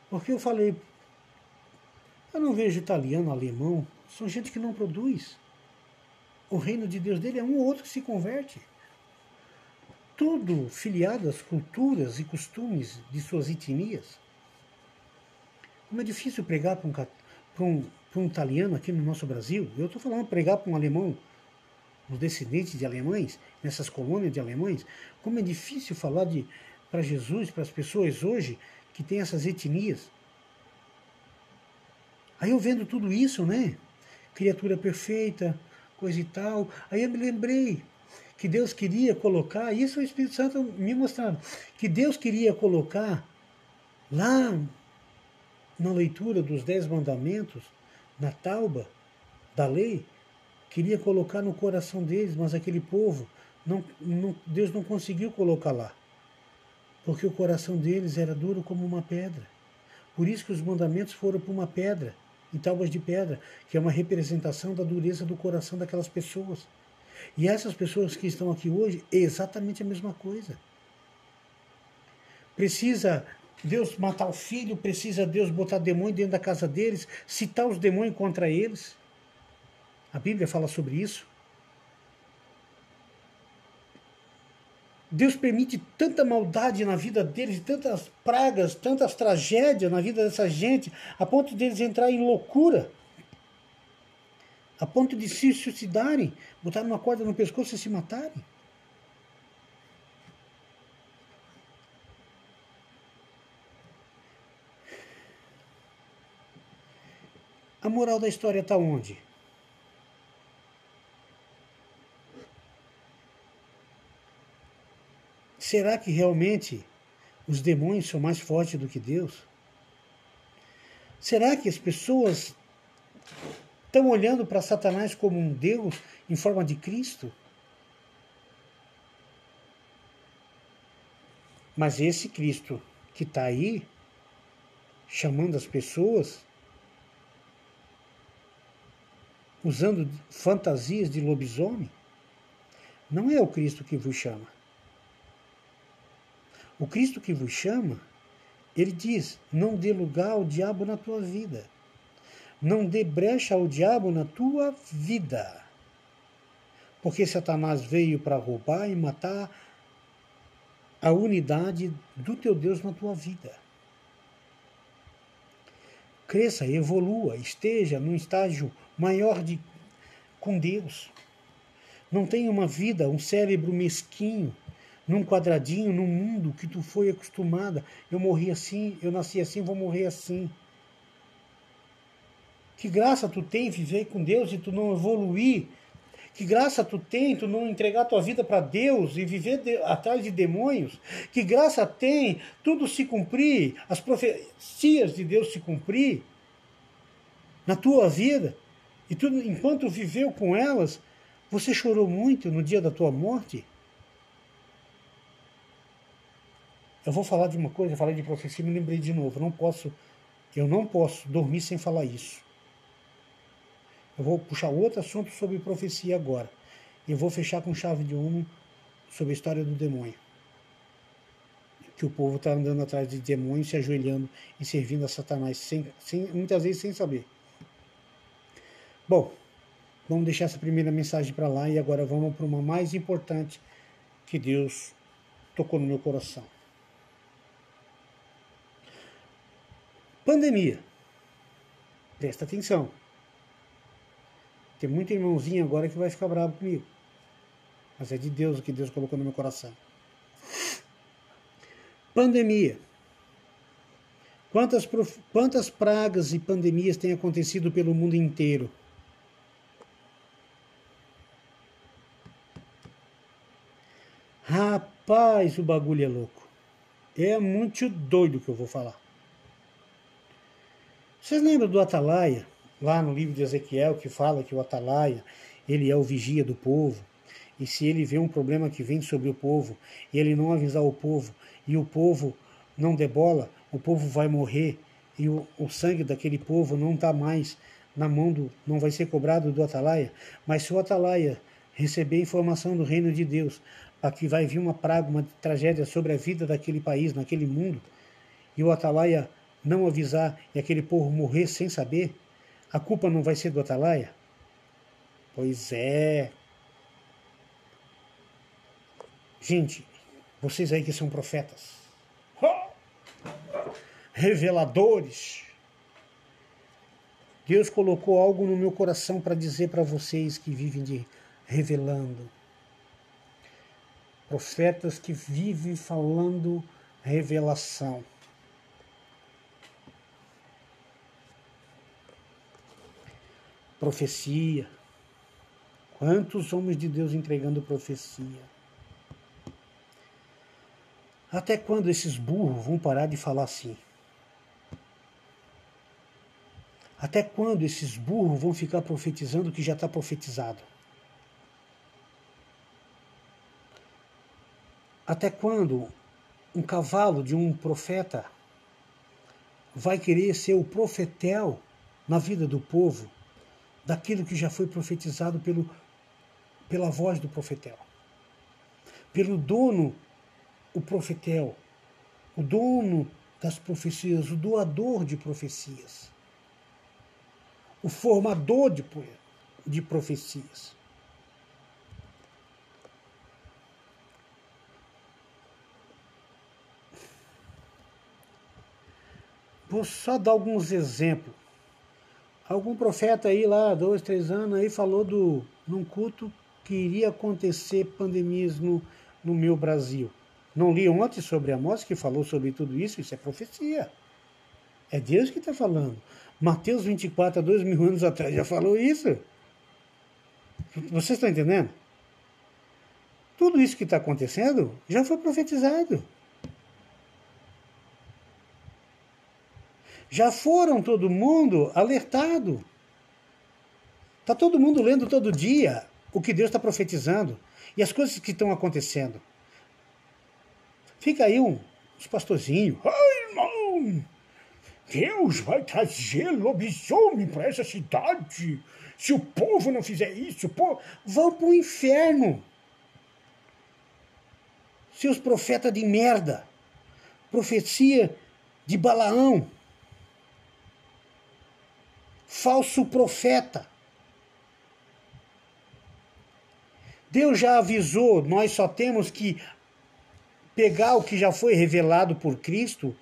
porque eu falei, eu não vejo italiano, alemão, são gente que não produz. O reino de Deus dele é um ou outro que se converte. Tudo filiado às culturas e costumes de suas etnias. Como é difícil pregar para um italiano aqui no nosso Brasil. Eu estou falando pregar para um alemão, os descendentes de alemães, nessas colônias de alemães. Como é difícil falar para Jesus, para as pessoas hoje que têm essas etnias. Aí eu vendo tudo isso, né? Criatura perfeita, coisa e tal. Aí eu me lembrei que Deus queria colocar, isso é o Espírito Santo me mostrando, que Deus queria colocar lá na leitura dos 10 mandamentos, na tauba da lei, queria colocar no coração deles, mas aquele povo, Deus não conseguiu colocar lá, porque o coração deles era duro como uma pedra. Por isso que os mandamentos foram para uma pedra, em tábuas de pedra, que é uma representação da dureza do coração daquelas pessoas. E essas pessoas que estão aqui hoje, é exatamente a mesma coisa. Precisa Deus matar o filho, precisa Deus botar demônio dentro da casa deles, citar os demônios contra eles. A Bíblia fala sobre isso. Deus permite tanta maldade na vida deles, tantas pragas, tantas tragédias na vida dessa gente, a ponto de eles entrarem em loucura, a ponto de se suicidarem, botar uma corda no pescoço e se matarem. A moral da história está onde? Será que realmente os demônios são mais fortes do que Deus? Será que as pessoas estão olhando para Satanás como um Deus em forma de Cristo? Mas esse Cristo que está aí, chamando as pessoas, usando fantasias de lobisomem, não é o Cristo que vos chama. O Cristo que vos chama, ele diz, não dê lugar ao diabo na tua vida. Não dê brecha ao diabo na tua vida. Porque Satanás veio para roubar e matar a unidade do teu Deus na tua vida. Cresça, evolua, esteja num estágio maior com Deus. Não tenha uma vida, um cérebro mesquinho, num quadradinho, num mundo que tu foi acostumada. Eu morri assim, eu nasci assim, vou morrer assim. Que graça tu tem viver com Deus e tu não evoluir? Que graça tu tem tu não entregar tua vida para Deus e viver atrás de demônios? Que graça tem tudo se cumprir, as profecias de Deus se cumprir na tua vida? E tu, enquanto viveu com elas, você chorou muito no dia da tua morte? Eu vou falar de uma coisa, eu falei de profecia, me lembrei de novo. Eu não posso dormir sem falar isso. Eu vou puxar outro assunto sobre profecia agora. E eu vou fechar com chave de ouro sobre a história do demônio. Que o povo está andando atrás de demônios, se ajoelhando e servindo a Satanás, muitas vezes sem saber. Bom, vamos deixar essa primeira mensagem para lá e agora vamos para uma mais importante que Deus tocou no meu coração. Pandemia. Presta atenção. Tem muito irmãozinho agora que vai ficar bravo comigo. Mas é de Deus o que Deus colocou no meu coração. Pandemia. Quantas pragas e pandemias têm acontecido pelo mundo inteiro? Rapaz, o bagulho é louco. É muito doido o que eu vou falar. Vocês lembram do Atalaia, lá no livro de Ezequiel, que fala que o Atalaia, ele é o vigia do povo, e se ele vê um problema que vem sobre o povo, e ele não avisar o povo, e o povo não der bola, o povo vai morrer, e o sangue daquele povo não está mais na mão não vai ser cobrado do Atalaia, mas se o Atalaia receber informação do reino de Deus, para que vai vir uma praga, uma tragédia sobre a vida daquele país, naquele mundo, e o Atalaia não avisar e aquele povo morrer sem saber, a culpa não vai ser do Atalaia? Pois é. Gente, vocês aí que são profetas, reveladores, Deus colocou algo no meu coração para dizer para vocês que vivem revelando. Profetas que vivem falando revelação. Profecia. Quantos homens de Deus entregando profecia? Até quando esses burros vão parar de falar assim? Até quando esses burros vão ficar profetizando o que já está profetizado? Até quando um cavalo de um profeta vai querer ser o profetel na vida do povo daquilo que já foi profetizado pela voz do profetel? Pelo dono, o profetel, o dono das profecias, o doador de profecias, o formador de profecias. Vou só dar alguns exemplos. Algum profeta aí lá, 2, 3 anos, aí falou num culto que iria acontecer pandemias no meu Brasil. Não li ontem sobre Amós que falou sobre tudo isso? Isso é profecia. É Deus que está falando. Mateus 24, há 2000 anos atrás, já falou isso. Vocês estão entendendo? Tudo isso que está acontecendo já foi profetizado. Já foram todo mundo alertado. Está todo mundo lendo todo dia o que Deus está profetizando e as coisas que estão acontecendo. Fica aí uns pastorzinhos. Ai, irmão, Deus vai trazer lobisomem para essa cidade. Se o povo não fizer isso, vão para o inferno. Seus profetas de merda. Profecia de Balaão. Falso profeta. Deus já avisou, nós só temos que pegar o que já foi revelado por Cristo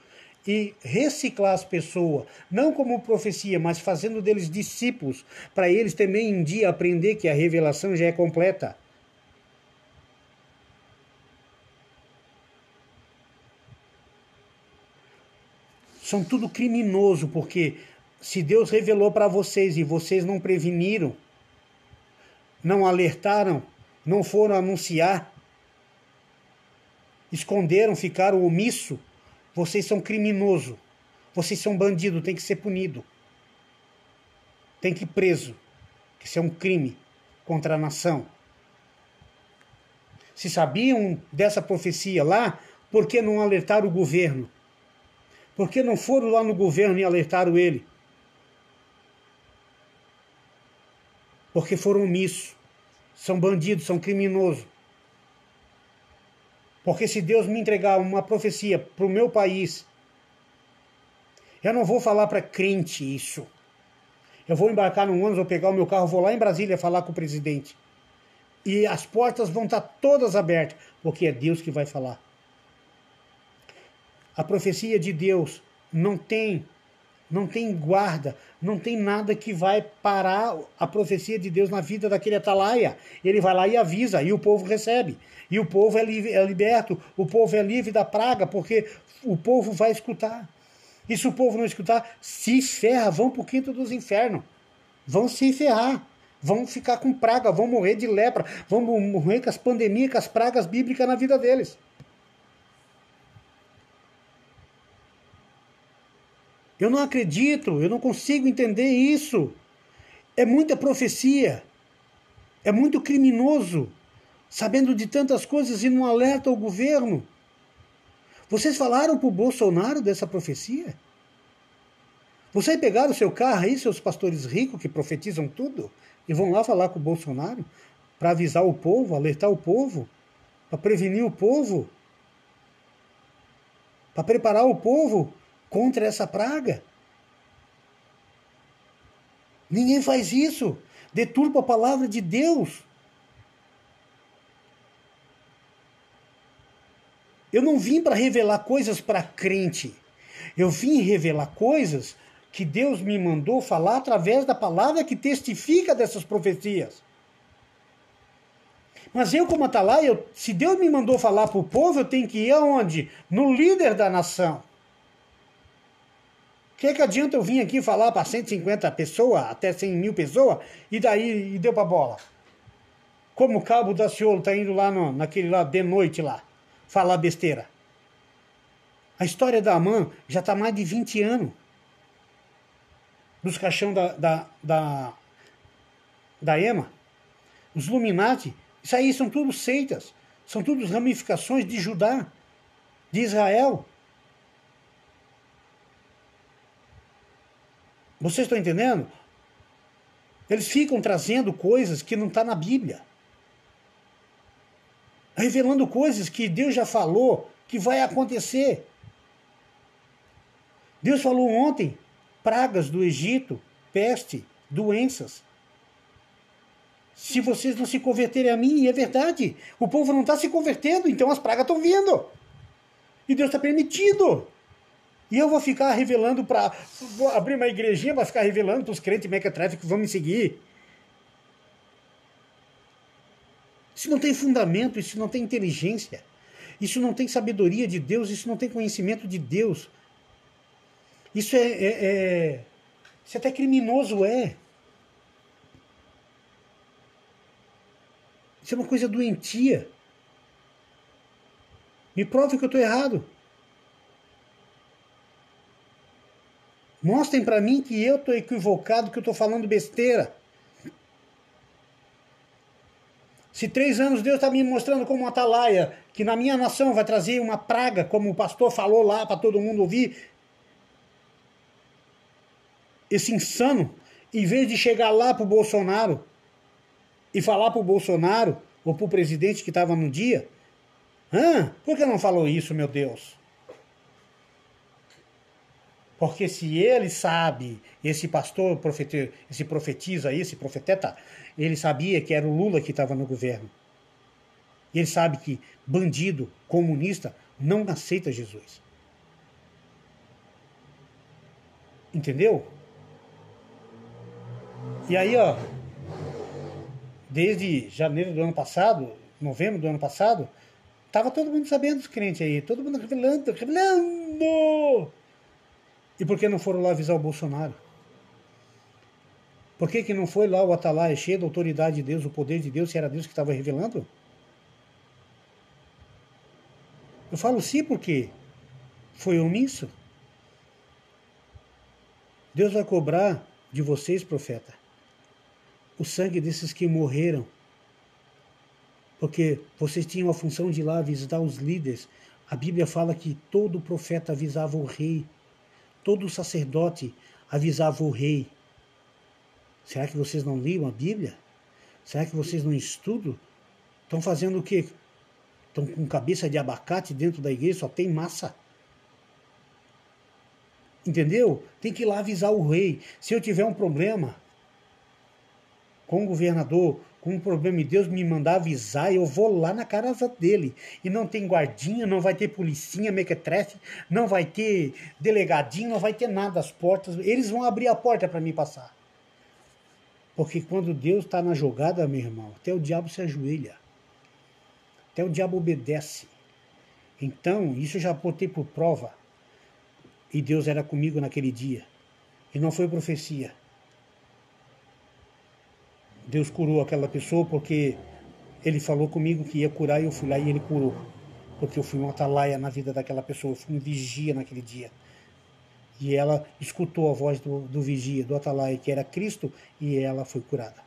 e reciclar as pessoas, não como profecia, mas fazendo deles discípulos, para eles também um dia aprender que a revelação já é completa. São tudo criminoso, porque se Deus revelou para vocês e vocês não preveniram, não alertaram, não foram anunciar, esconderam, ficaram omisso, vocês são criminoso, vocês são bandido, tem que ser punido, tem que ir preso, que isso é um crime contra a nação. Se sabiam dessa profecia lá, por que não alertaram o governo? Por que não foram lá no governo e alertaram ele? Porque foram omissos, são bandidos, são criminosos. Porque se Deus me entregar uma profecia para o meu país, eu não vou falar para crente isso. Eu vou embarcar num ônibus, vou pegar o meu carro, vou lá em Brasília falar com o presidente. E as portas vão estar todas abertas, porque é Deus que vai falar. A profecia de Deus não tem guarda, não tem nada que vai parar a profecia de Deus na vida daquele atalaia. Ele vai lá e avisa, e o povo recebe. E o povo é liberto, o povo é livre da praga, porque o povo vai escutar. E se o povo não escutar, se ferra, vão para o quinto dos infernos. Vão se ferrar, vão ficar com praga, vão morrer de lepra, vão morrer com as pandemias, com as pragas bíblicas na vida deles. Eu não acredito, eu não consigo entender isso. É muita profecia, é muito criminoso, sabendo de tantas coisas e não alerta o governo. Vocês falaram para o Bolsonaro dessa profecia? Vocês pegaram o seu carro aí, seus pastores ricos que profetizam tudo, e vão lá falar com o Bolsonaro para avisar o povo, alertar o povo, para prevenir o povo, para preparar o povo contra essa praga? Ninguém faz isso. Deturpa a palavra de Deus. Eu não vim para revelar coisas para crente. Eu vim revelar coisas que Deus me mandou falar através da palavra que testifica dessas profecias. Mas eu, como atalaia, se Deus me mandou falar para o povo, eu tenho que ir aonde? No líder da nação. O que adianta eu vir aqui falar para 150 pessoas, até 100 mil pessoas, e daí deu para bola? Como o cabo da Ciolo está indo lá naquele lá de noite lá, falar besteira. A história da Amã já está mais de 20 anos. Dos caixão da EMA. Os Illuminati. Isso aí são tudo seitas. São tudo ramificações de Judá, de Israel. Vocês estão entendendo? Eles ficam trazendo coisas que não estão na Bíblia. Revelando coisas que Deus já falou que vai acontecer. Deus falou ontem, pragas do Egito, peste, doenças. Se vocês não se converterem a mim, é verdade. O povo não está se convertendo, então as pragas estão vindo. E Deus está permitindo. E eu vou ficar revelando vou abrir uma igrejinha para ficar revelando para os crentes mequetrefe que vão me seguir. Isso não tem fundamento, isso não tem inteligência, isso não tem sabedoria de Deus, isso não tem conhecimento de Deus. Isso isso até criminoso é. Isso é uma coisa doentia. Me prove que eu estou errado. Mostrem para mim que eu estou equivocado, que eu estou falando besteira. Se 3 anos Deus está me mostrando como um atalaia, que na minha nação vai trazer uma praga, como o pastor falou lá para todo mundo ouvir, esse insano, em vez de chegar lá para o Bolsonaro e falar para o Bolsonaro, ou para o presidente que estava no dia, por que não falou isso, meu Deus? Porque se ele sabe, esse pastor, esse profetiza aí, esse profeteta, ele sabia que era o Lula que estava no governo. E ele sabe que bandido, comunista, não aceita Jesus. Entendeu? E aí, ó, desde janeiro do ano passado, novembro do ano passado, tava todo mundo sabendo dos crentes aí, todo mundo revelando. E por que não foram lá avisar o Bolsonaro? Por que não foi lá o atalaia cheio da autoridade de Deus, o poder de Deus, se era Deus que estava revelando? Eu falo sim porque foi omisso. Deus vai cobrar de vocês, profeta, o sangue desses que morreram. Porque vocês tinham a função de ir lá visitar os líderes. A Bíblia fala que todo profeta avisava o rei. Todo sacerdote avisava o rei. Será que vocês não liam a Bíblia? Será que vocês não estudam? Estão fazendo o quê? Estão com cabeça de abacate dentro da igreja, só tem massa. Entendeu? Tem que ir lá avisar o rei. Se eu tiver um problema com o governador, com um problema e Deus me mandar avisar, eu vou lá na casa dele. E não tem guardinha, não vai ter policinha, mequetrefe, não vai ter delegadinho, não vai ter nada às portas. Eles vão abrir a porta para mim passar. Porque quando Deus está na jogada, meu irmão, até o diabo se ajoelha. Até o diabo obedece. Então, isso eu já botei por prova. E Deus era comigo naquele dia. E não foi profecia. Deus curou aquela pessoa porque ele falou comigo que ia curar e eu fui lá e ele curou. Porque eu fui um atalaia na vida daquela pessoa, eu fui um vigia naquele dia. E ela escutou a voz do vigia, do atalaia, que era Cristo, e ela foi curada.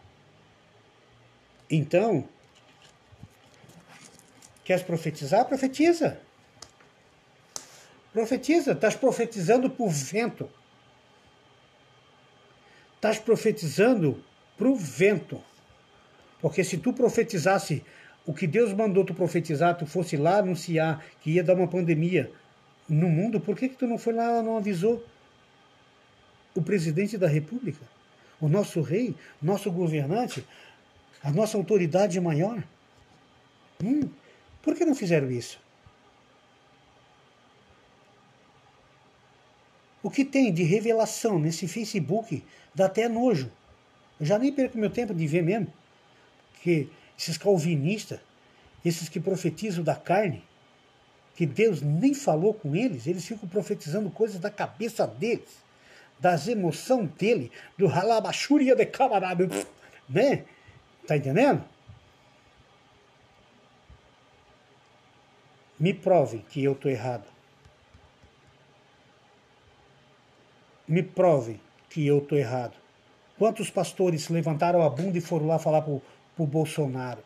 Então, queres profetizar? Profetiza. Profetiza, estás profetizando para o vento. Estás profetizando para o vento. Porque se tu profetizasse o que Deus mandou tu profetizar, tu fosse lá anunciar que ia dar uma pandemia no mundo, por que tu não foi lá, não avisou o presidente da República, o nosso rei, nosso governante, a nossa autoridade maior? Por que não fizeram isso? O que tem de revelação nesse Facebook dá até nojo. Eu já nem perco meu tempo de ver mesmo. Que esses calvinistas, esses que profetizam da carne, que Deus nem falou com eles, eles ficam profetizando coisas da cabeça deles, das emoções dele, do ralabaxúria de camarada, né? Tá entendendo? Me provem que eu estou errado. Me provem que eu estou errado. Quantos pastores levantaram a bunda e foram lá falar para o Bolsonaro?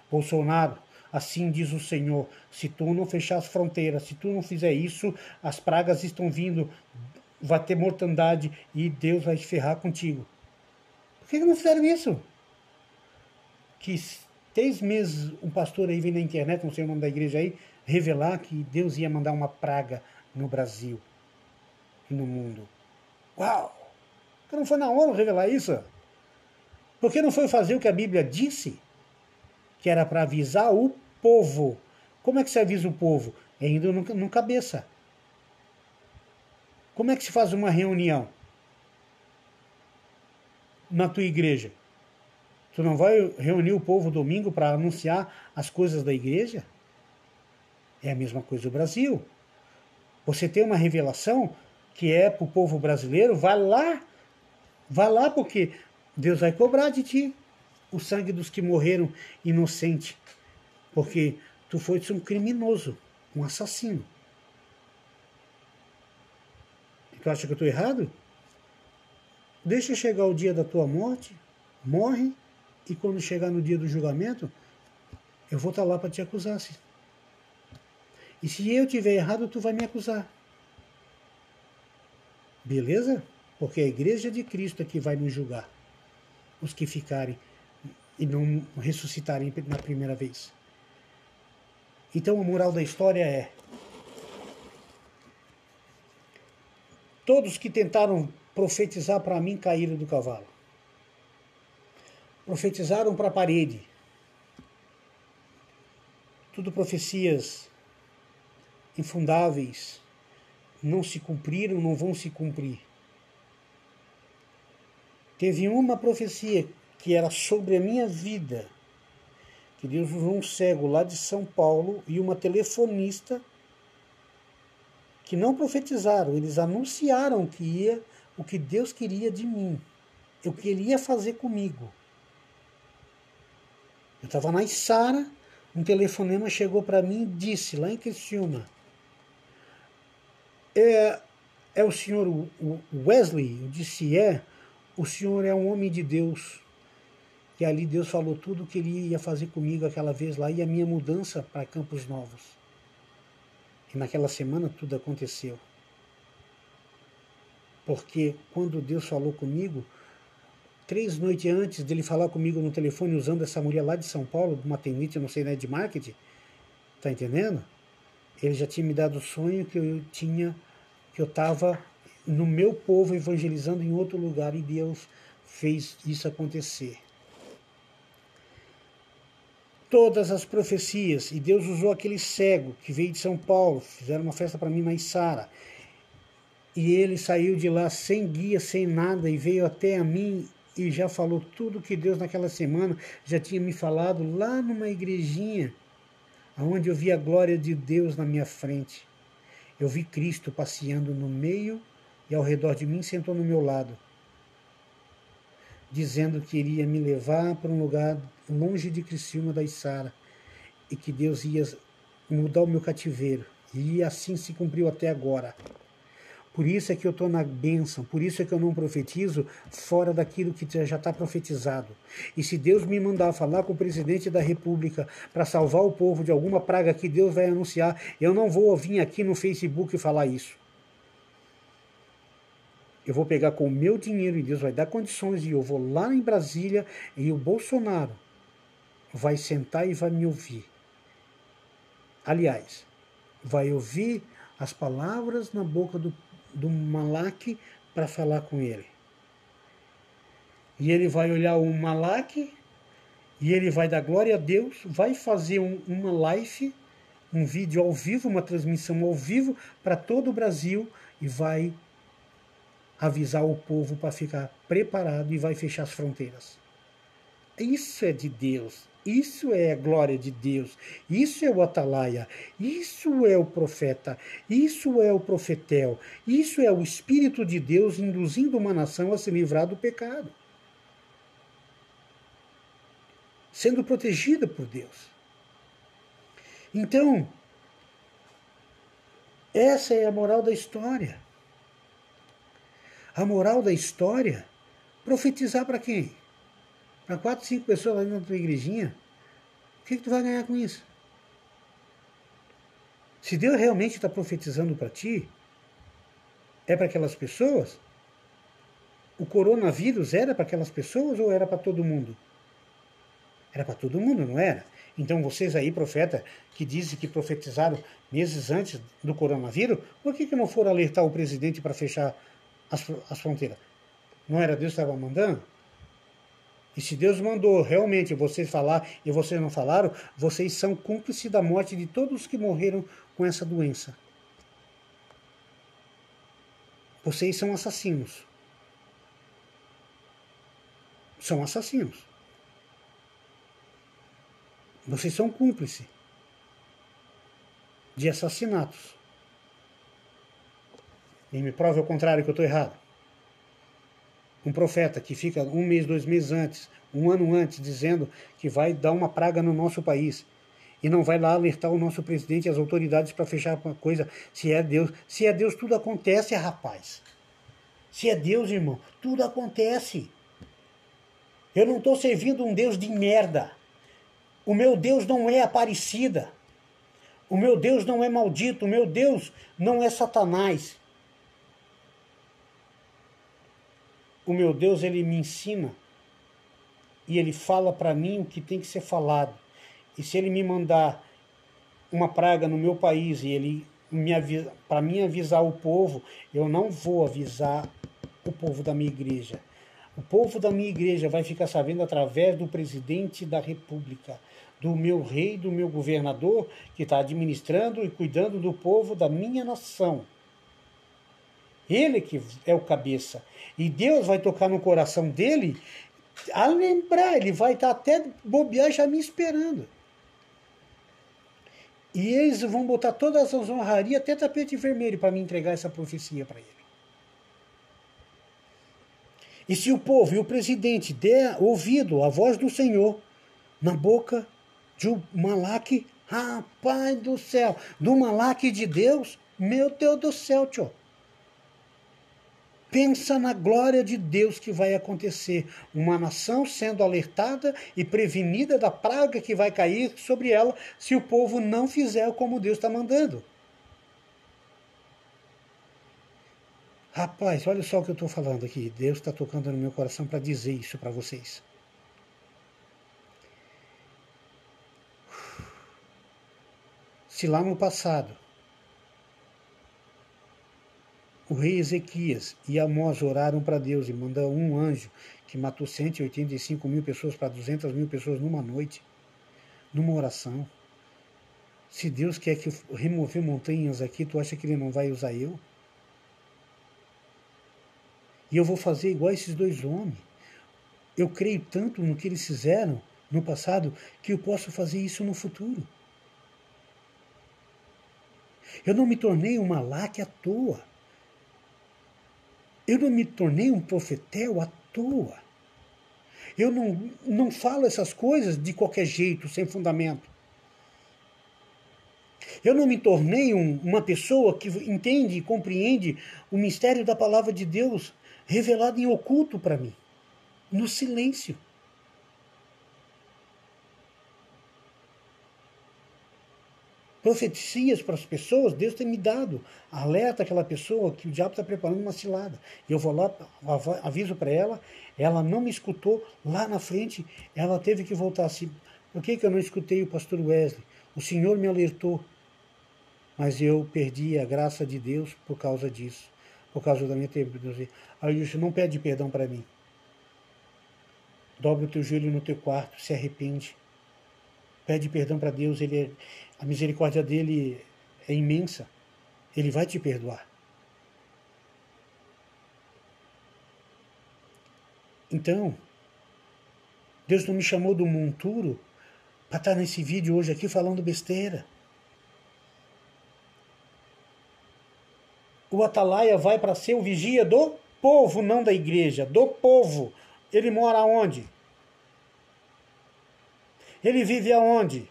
Bolsonaro, assim diz o Senhor, se tu não fechar as fronteiras, se tu não fizer isso, as pragas estão vindo, vai ter mortandade e Deus vai se ferrar contigo. Por que não fizeram isso? Que 3 meses um pastor aí vem na internet, não sei o nome da igreja aí, revelar que Deus ia mandar uma praga no Brasil e no mundo. Uau! Por que não foi na hora revelar isso? Por que não foi fazer o que a Bíblia disse? Que era para avisar o povo. Como é que você avisa o povo? É indo no cabeça. Como é que se faz uma reunião na tua igreja? Tu não vai reunir o povo domingo para anunciar as coisas da igreja? É a mesma coisa do Brasil. Você tem uma revelação que é para o povo brasileiro, vai lá porque Deus vai cobrar de ti o sangue dos que morreram inocente, porque tu foste um criminoso, um assassino. E tu acha que eu estou errado? Deixa chegar o dia da tua morte, morre, e quando chegar no dia do julgamento, eu vou estar lá para te acusar. E se eu tiver errado, tu vai me acusar. Beleza? Porque a igreja de Cristo é que vai nos julgar. Os que ficarem e não ressuscitarem na primeira vez. Então a moral da história é: todos que tentaram profetizar para mim caíram do cavalo. Profetizaram para a parede. Tudo profecias infundáveis, não se cumpriram, não vão se cumprir. Teve uma profecia que era sobre a minha vida, que Deus usou um cego lá de São Paulo e uma telefonista que não profetizaram, eles anunciaram o que Deus queria de mim, o que Ele ia fazer comigo. Eu estava na Içara, um telefonema chegou para mim e disse, lá em Criciúma, é o senhor Wesley? Eu disse, o senhor é um homem de Deus. E ali Deus falou tudo o que Ele ia fazer comigo aquela vez lá e a minha mudança para Campos Novos. E naquela semana tudo aconteceu. Porque quando Deus falou comigo, 3 noites antes dele falar comigo no telefone usando essa mulher lá de São Paulo, uma tenente, eu não sei, né, de marketing, tá entendendo? Ele já tinha me dado o sonho que eu estava no meu povo evangelizando em outro lugar e Deus fez isso acontecer. Todas as profecias, e Deus usou aquele cego que veio de São Paulo, fizeram uma festa para mim na Içara, e ele saiu de lá sem guia, sem nada, e veio até a mim e já falou tudo que Deus naquela semana já tinha me falado lá numa igrejinha, onde eu vi a glória de Deus na minha frente. Eu vi Cristo passeando no meio e ao redor de mim sentou no meu lado, dizendo que iria me levar para um lugar longe de Criciúma da Içara e que Deus ia mudar o meu cativeiro. E assim se cumpriu até agora. Por isso é que eu estou na bênção, por isso é que eu não profetizo fora daquilo que já está profetizado. E se Deus me mandar falar com o presidente da República para salvar o povo de alguma praga que Deus vai anunciar, eu não vou vir aqui no Facebook falar isso. Eu vou pegar com o meu dinheiro e Deus vai dar condições e eu vou lá em Brasília e o Bolsonaro vai sentar e vai me ouvir. Aliás, vai ouvir as palavras na boca do Malak para falar com ele. E ele vai olhar o Malak e ele vai dar glória a Deus, vai fazer uma live, um vídeo ao vivo, uma transmissão ao vivo para todo o Brasil e vai avisar o povo para ficar preparado e vai fechar as fronteiras. Isso é de Deus, isso é a glória de Deus, isso é o atalaia, isso é o profeta, isso é o profetel, isso é o Espírito de Deus induzindo uma nação a se livrar do pecado, sendo protegida por Deus. Então, essa é a moral da história. A moral da história, profetizar para quem? Para 4, 5 pessoas ali na tua igrejinha? O que tu vai ganhar com isso? Se Deus realmente está profetizando para ti, é para aquelas pessoas? O coronavírus era para aquelas pessoas ou era para todo mundo? Era para todo mundo, não era? Então vocês aí, profeta, que dizem que profetizaram meses antes do coronavírus, por que não foram alertar o presidente para fechar as fronteiras? Não era Deus que estava mandando? E se Deus mandou realmente vocês falar e vocês não falaram, vocês são cúmplices da morte de todos que morreram com essa doença. Vocês são assassinos. São assassinos. Vocês são cúmplices de assassinatos. E me prove ao contrário que eu estou errado. Um profeta que fica 1 mês, 2 meses antes, 1 ano antes, dizendo que vai dar uma praga no nosso país e não vai lá alertar o nosso presidente e as autoridades para fechar uma coisa, se é Deus. Se é Deus, tudo acontece, rapaz. Se é Deus, irmão, tudo acontece. Eu não estou servindo um Deus de merda. O meu Deus não é Aparecida. O meu Deus não é maldito. O meu Deus não é Satanás. O meu Deus, ele me ensina e ele fala para mim o que tem que ser falado. E se ele me mandar uma praga no meu país e ele para mim avisar o povo, eu não vou avisar o povo da minha igreja. O povo da minha igreja vai ficar sabendo através do presidente da república, do meu rei, do meu governador, que está administrando e cuidando do povo da minha nação. Ele que é o cabeça. E Deus vai tocar no coração dele a lembrar, ele vai estar até bobear já me esperando. E eles vão botar todas as honrarias, até tapete vermelho, para me entregar essa profecia para ele. E se o povo e o presidente der ouvido à voz do Senhor na boca de um Malaque, rapaz do céu, do Malaque de Deus, meu Deus do céu, tio. Pensa na glória de Deus que vai acontecer. Uma nação sendo alertada e prevenida da praga que vai cair sobre ela se o povo não fizer como Deus está mandando. Rapaz, olha só o que eu estou falando aqui. Deus está tocando no meu coração para dizer isso para vocês. Se lá no passado o rei Ezequias e Amós oraram para Deus e mandou um anjo que matou 185 mil pessoas para 200 mil pessoas numa noite, numa oração. Se Deus quer que eu remover montanhas aqui, tu acha que ele não vai usar eu? E eu vou fazer igual esses dois homens. Eu creio tanto no que eles fizeram no passado que eu posso fazer isso no futuro. Eu não me tornei um Malaque à toa. Eu não me tornei um profetel à toa. Eu não falo essas coisas de qualquer jeito, sem fundamento. Eu não me tornei uma pessoa que entende e compreende o mistério da palavra de Deus revelado em oculto para mim, no silêncio. Profecias para as pessoas, Deus tem me dado. Alerta aquela pessoa que o diabo está preparando uma cilada. Eu vou lá, aviso para ela, ela não me escutou, lá na frente ela teve que voltar assim. Por que eu não escutei o pastor Wesley? O Senhor me alertou, mas eu perdi a graça de Deus por causa disso, por causa da minha teimosia. Aí eu disse, não pede perdão para mim. Dobra o teu joelho no teu quarto, se arrepende. Pede perdão para Deus, a misericórdia dele é imensa. Ele vai te perdoar. Então, Deus não me chamou do monturo para estar nesse vídeo hoje aqui falando besteira. O atalaia vai para ser o vigia do povo, não da igreja, do povo. Ele mora onde? Ele vive aonde?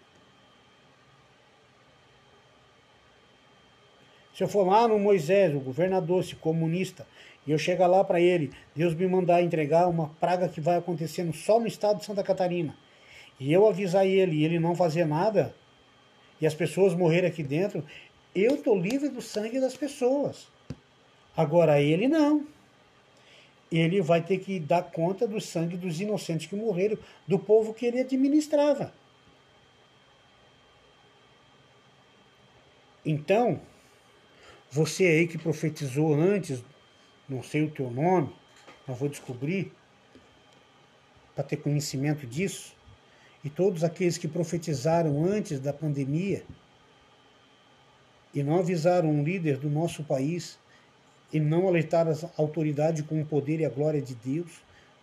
Se eu for lá no Moisés, o governador, esse comunista, e eu chegar lá para ele, Deus me mandar entregar uma praga que vai acontecendo só no estado de Santa Catarina, e eu avisar ele e ele não fazer nada, e as pessoas morrerem aqui dentro, eu estou livre do sangue das pessoas. Agora ele não. Ele vai ter que dar conta do sangue dos inocentes que morreram, do povo que ele administrava. Então, você aí que profetizou antes, não sei o teu nome, mas vou descobrir, para ter conhecimento disso, e todos aqueles que profetizaram antes da pandemia, e não avisaram um líder do nosso país, e não alertar as autoridades com o poder e a glória de Deus,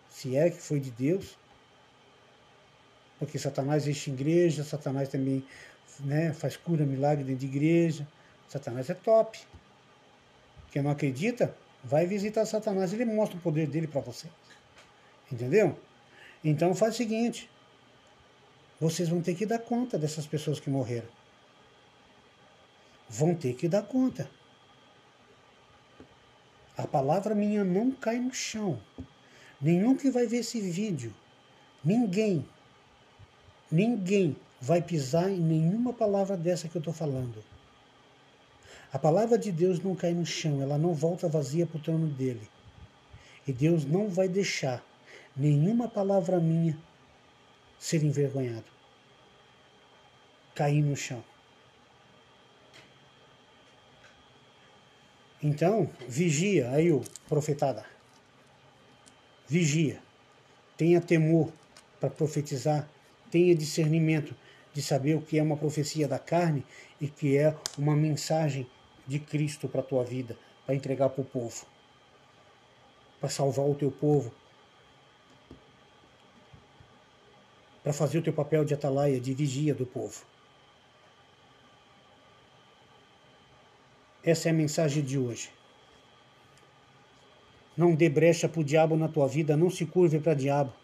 se é que foi de Deus, porque Satanás existe em igreja, Satanás também, né, faz cura, milagre dentro de igreja. Satanás é top. Quem não acredita, vai visitar Satanás, ele mostra o poder dele para você. Entendeu? Então faz o seguinte, vocês vão ter que dar conta dessas pessoas que morreram. Vão ter que dar conta. A palavra minha não cai no chão. Nenhum que vai ver esse vídeo, ninguém vai pisar em nenhuma palavra dessa que eu estou falando. A palavra de Deus não cai no chão, ela não volta vazia para o trono dele. E Deus não vai deixar nenhuma palavra minha ser envergonhado, cair no chão. Então, vigia, aí o profetada, vigia, tenha temor para profetizar, tenha discernimento de saber o que é uma profecia da carne e que é uma mensagem de Cristo para a tua vida, para entregar para o povo, para salvar o teu povo, para fazer o teu papel de atalaia, de vigia do povo. Essa é a mensagem de hoje. Não dê brecha para o diabo na tua vida, não se curve para o diabo.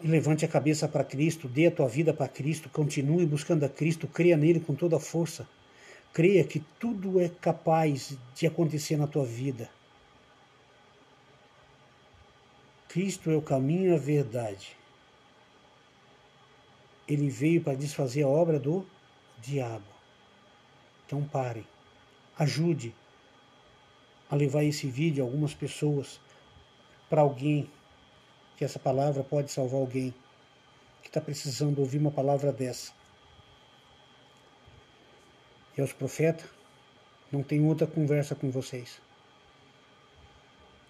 E levante a cabeça para Cristo, dê a tua vida para Cristo, continue buscando a Cristo, creia nele com toda a força. Creia que tudo é capaz de acontecer na tua vida. Cristo é o caminho e a verdade. Ele veio para desfazer a obra do diabo. Então parem, ajude a levar esse vídeo a algumas pessoas, para alguém, que essa palavra pode salvar alguém que está precisando ouvir uma palavra dessa. E aos profetas, não tem outra conversa com vocês.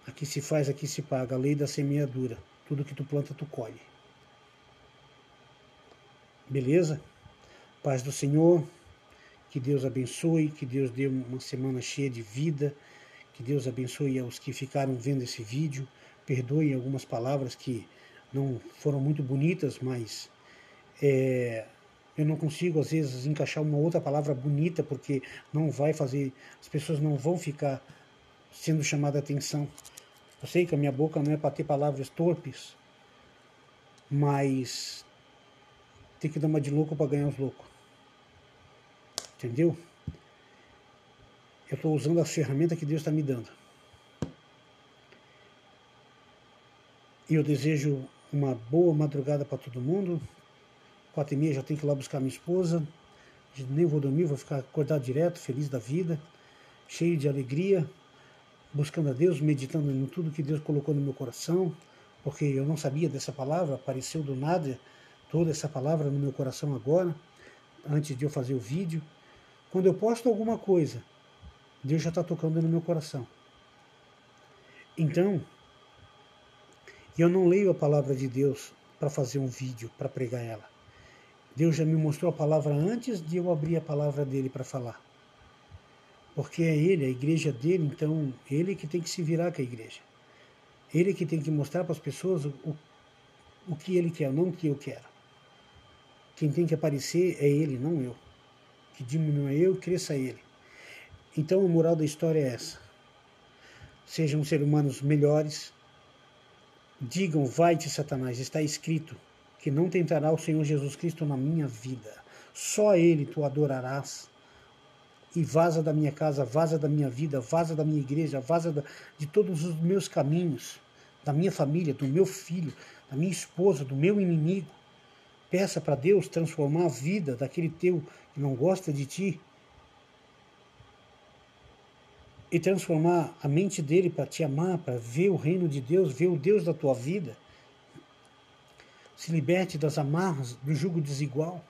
Aqui se faz, aqui se paga, a lei da semeadura. Tudo que tu planta, tu colhe. Beleza? Paz do Senhor. Que Deus abençoe, que Deus dê uma semana cheia de vida, que Deus abençoe aos que ficaram vendo esse vídeo, perdoem algumas palavras que não foram muito bonitas, mas eu não consigo às vezes encaixar uma outra palavra bonita, porque não vai fazer, as pessoas não vão ficar sendo chamadas a atenção. Eu sei que a minha boca não é para ter palavras torpes, mas tem que dar uma de louco para ganhar os loucos. Entendeu? Eu estou usando a ferramenta que Deus está me dando. E eu desejo uma boa madrugada para todo mundo. 4h30 já tenho que ir lá buscar minha esposa. Nem vou dormir, vou ficar acordado direto, feliz da vida, cheio de alegria, buscando a Deus, meditando em tudo que Deus colocou no meu coração, porque eu não sabia dessa palavra, apareceu do nada toda essa palavra no meu coração agora, antes de eu fazer o vídeo. Quando eu posto alguma coisa, Deus já está tocando no meu coração. Então, eu não leio a palavra de Deus para fazer um vídeo, para pregar ela. Deus já me mostrou a palavra antes de eu abrir a palavra dele para falar. Porque é ele, a igreja dele, então ele que tem que se virar com a igreja. Ele que tem que mostrar para as pessoas o que ele quer, não o que eu quero. Quem tem que aparecer é ele, não eu. Que diminua eu e cresça ele. Então a moral da história é essa. Sejam seres humanos melhores. Digam, vai-te Satanás, está escrito que não tentará o Senhor Jesus Cristo na minha vida. Só Ele tu adorarás. E vaza da minha casa, vaza da minha vida, vaza da minha igreja, vaza de todos os meus caminhos, da minha família, do meu filho, da minha esposa, do meu inimigo. Peça para Deus transformar a vida daquele teu que não gosta de ti e transformar a mente dele para te amar, para ver o reino de Deus, ver o Deus da tua vida. Se liberte das amarras do jugo desigual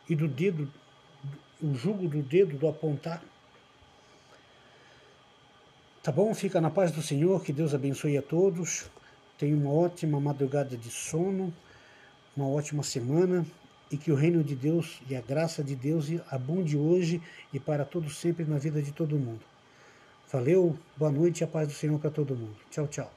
e do dedo, o jugo do dedo do apontar. Tá bom? Fica na paz do Senhor, que Deus abençoe a todos. Tenha uma ótima madrugada de sono, uma ótima semana e que o reino de Deus e a graça de Deus abunde hoje e para todo sempre na vida de todo mundo. Valeu, boa noite e a paz do Senhor para todo mundo. Tchau, tchau.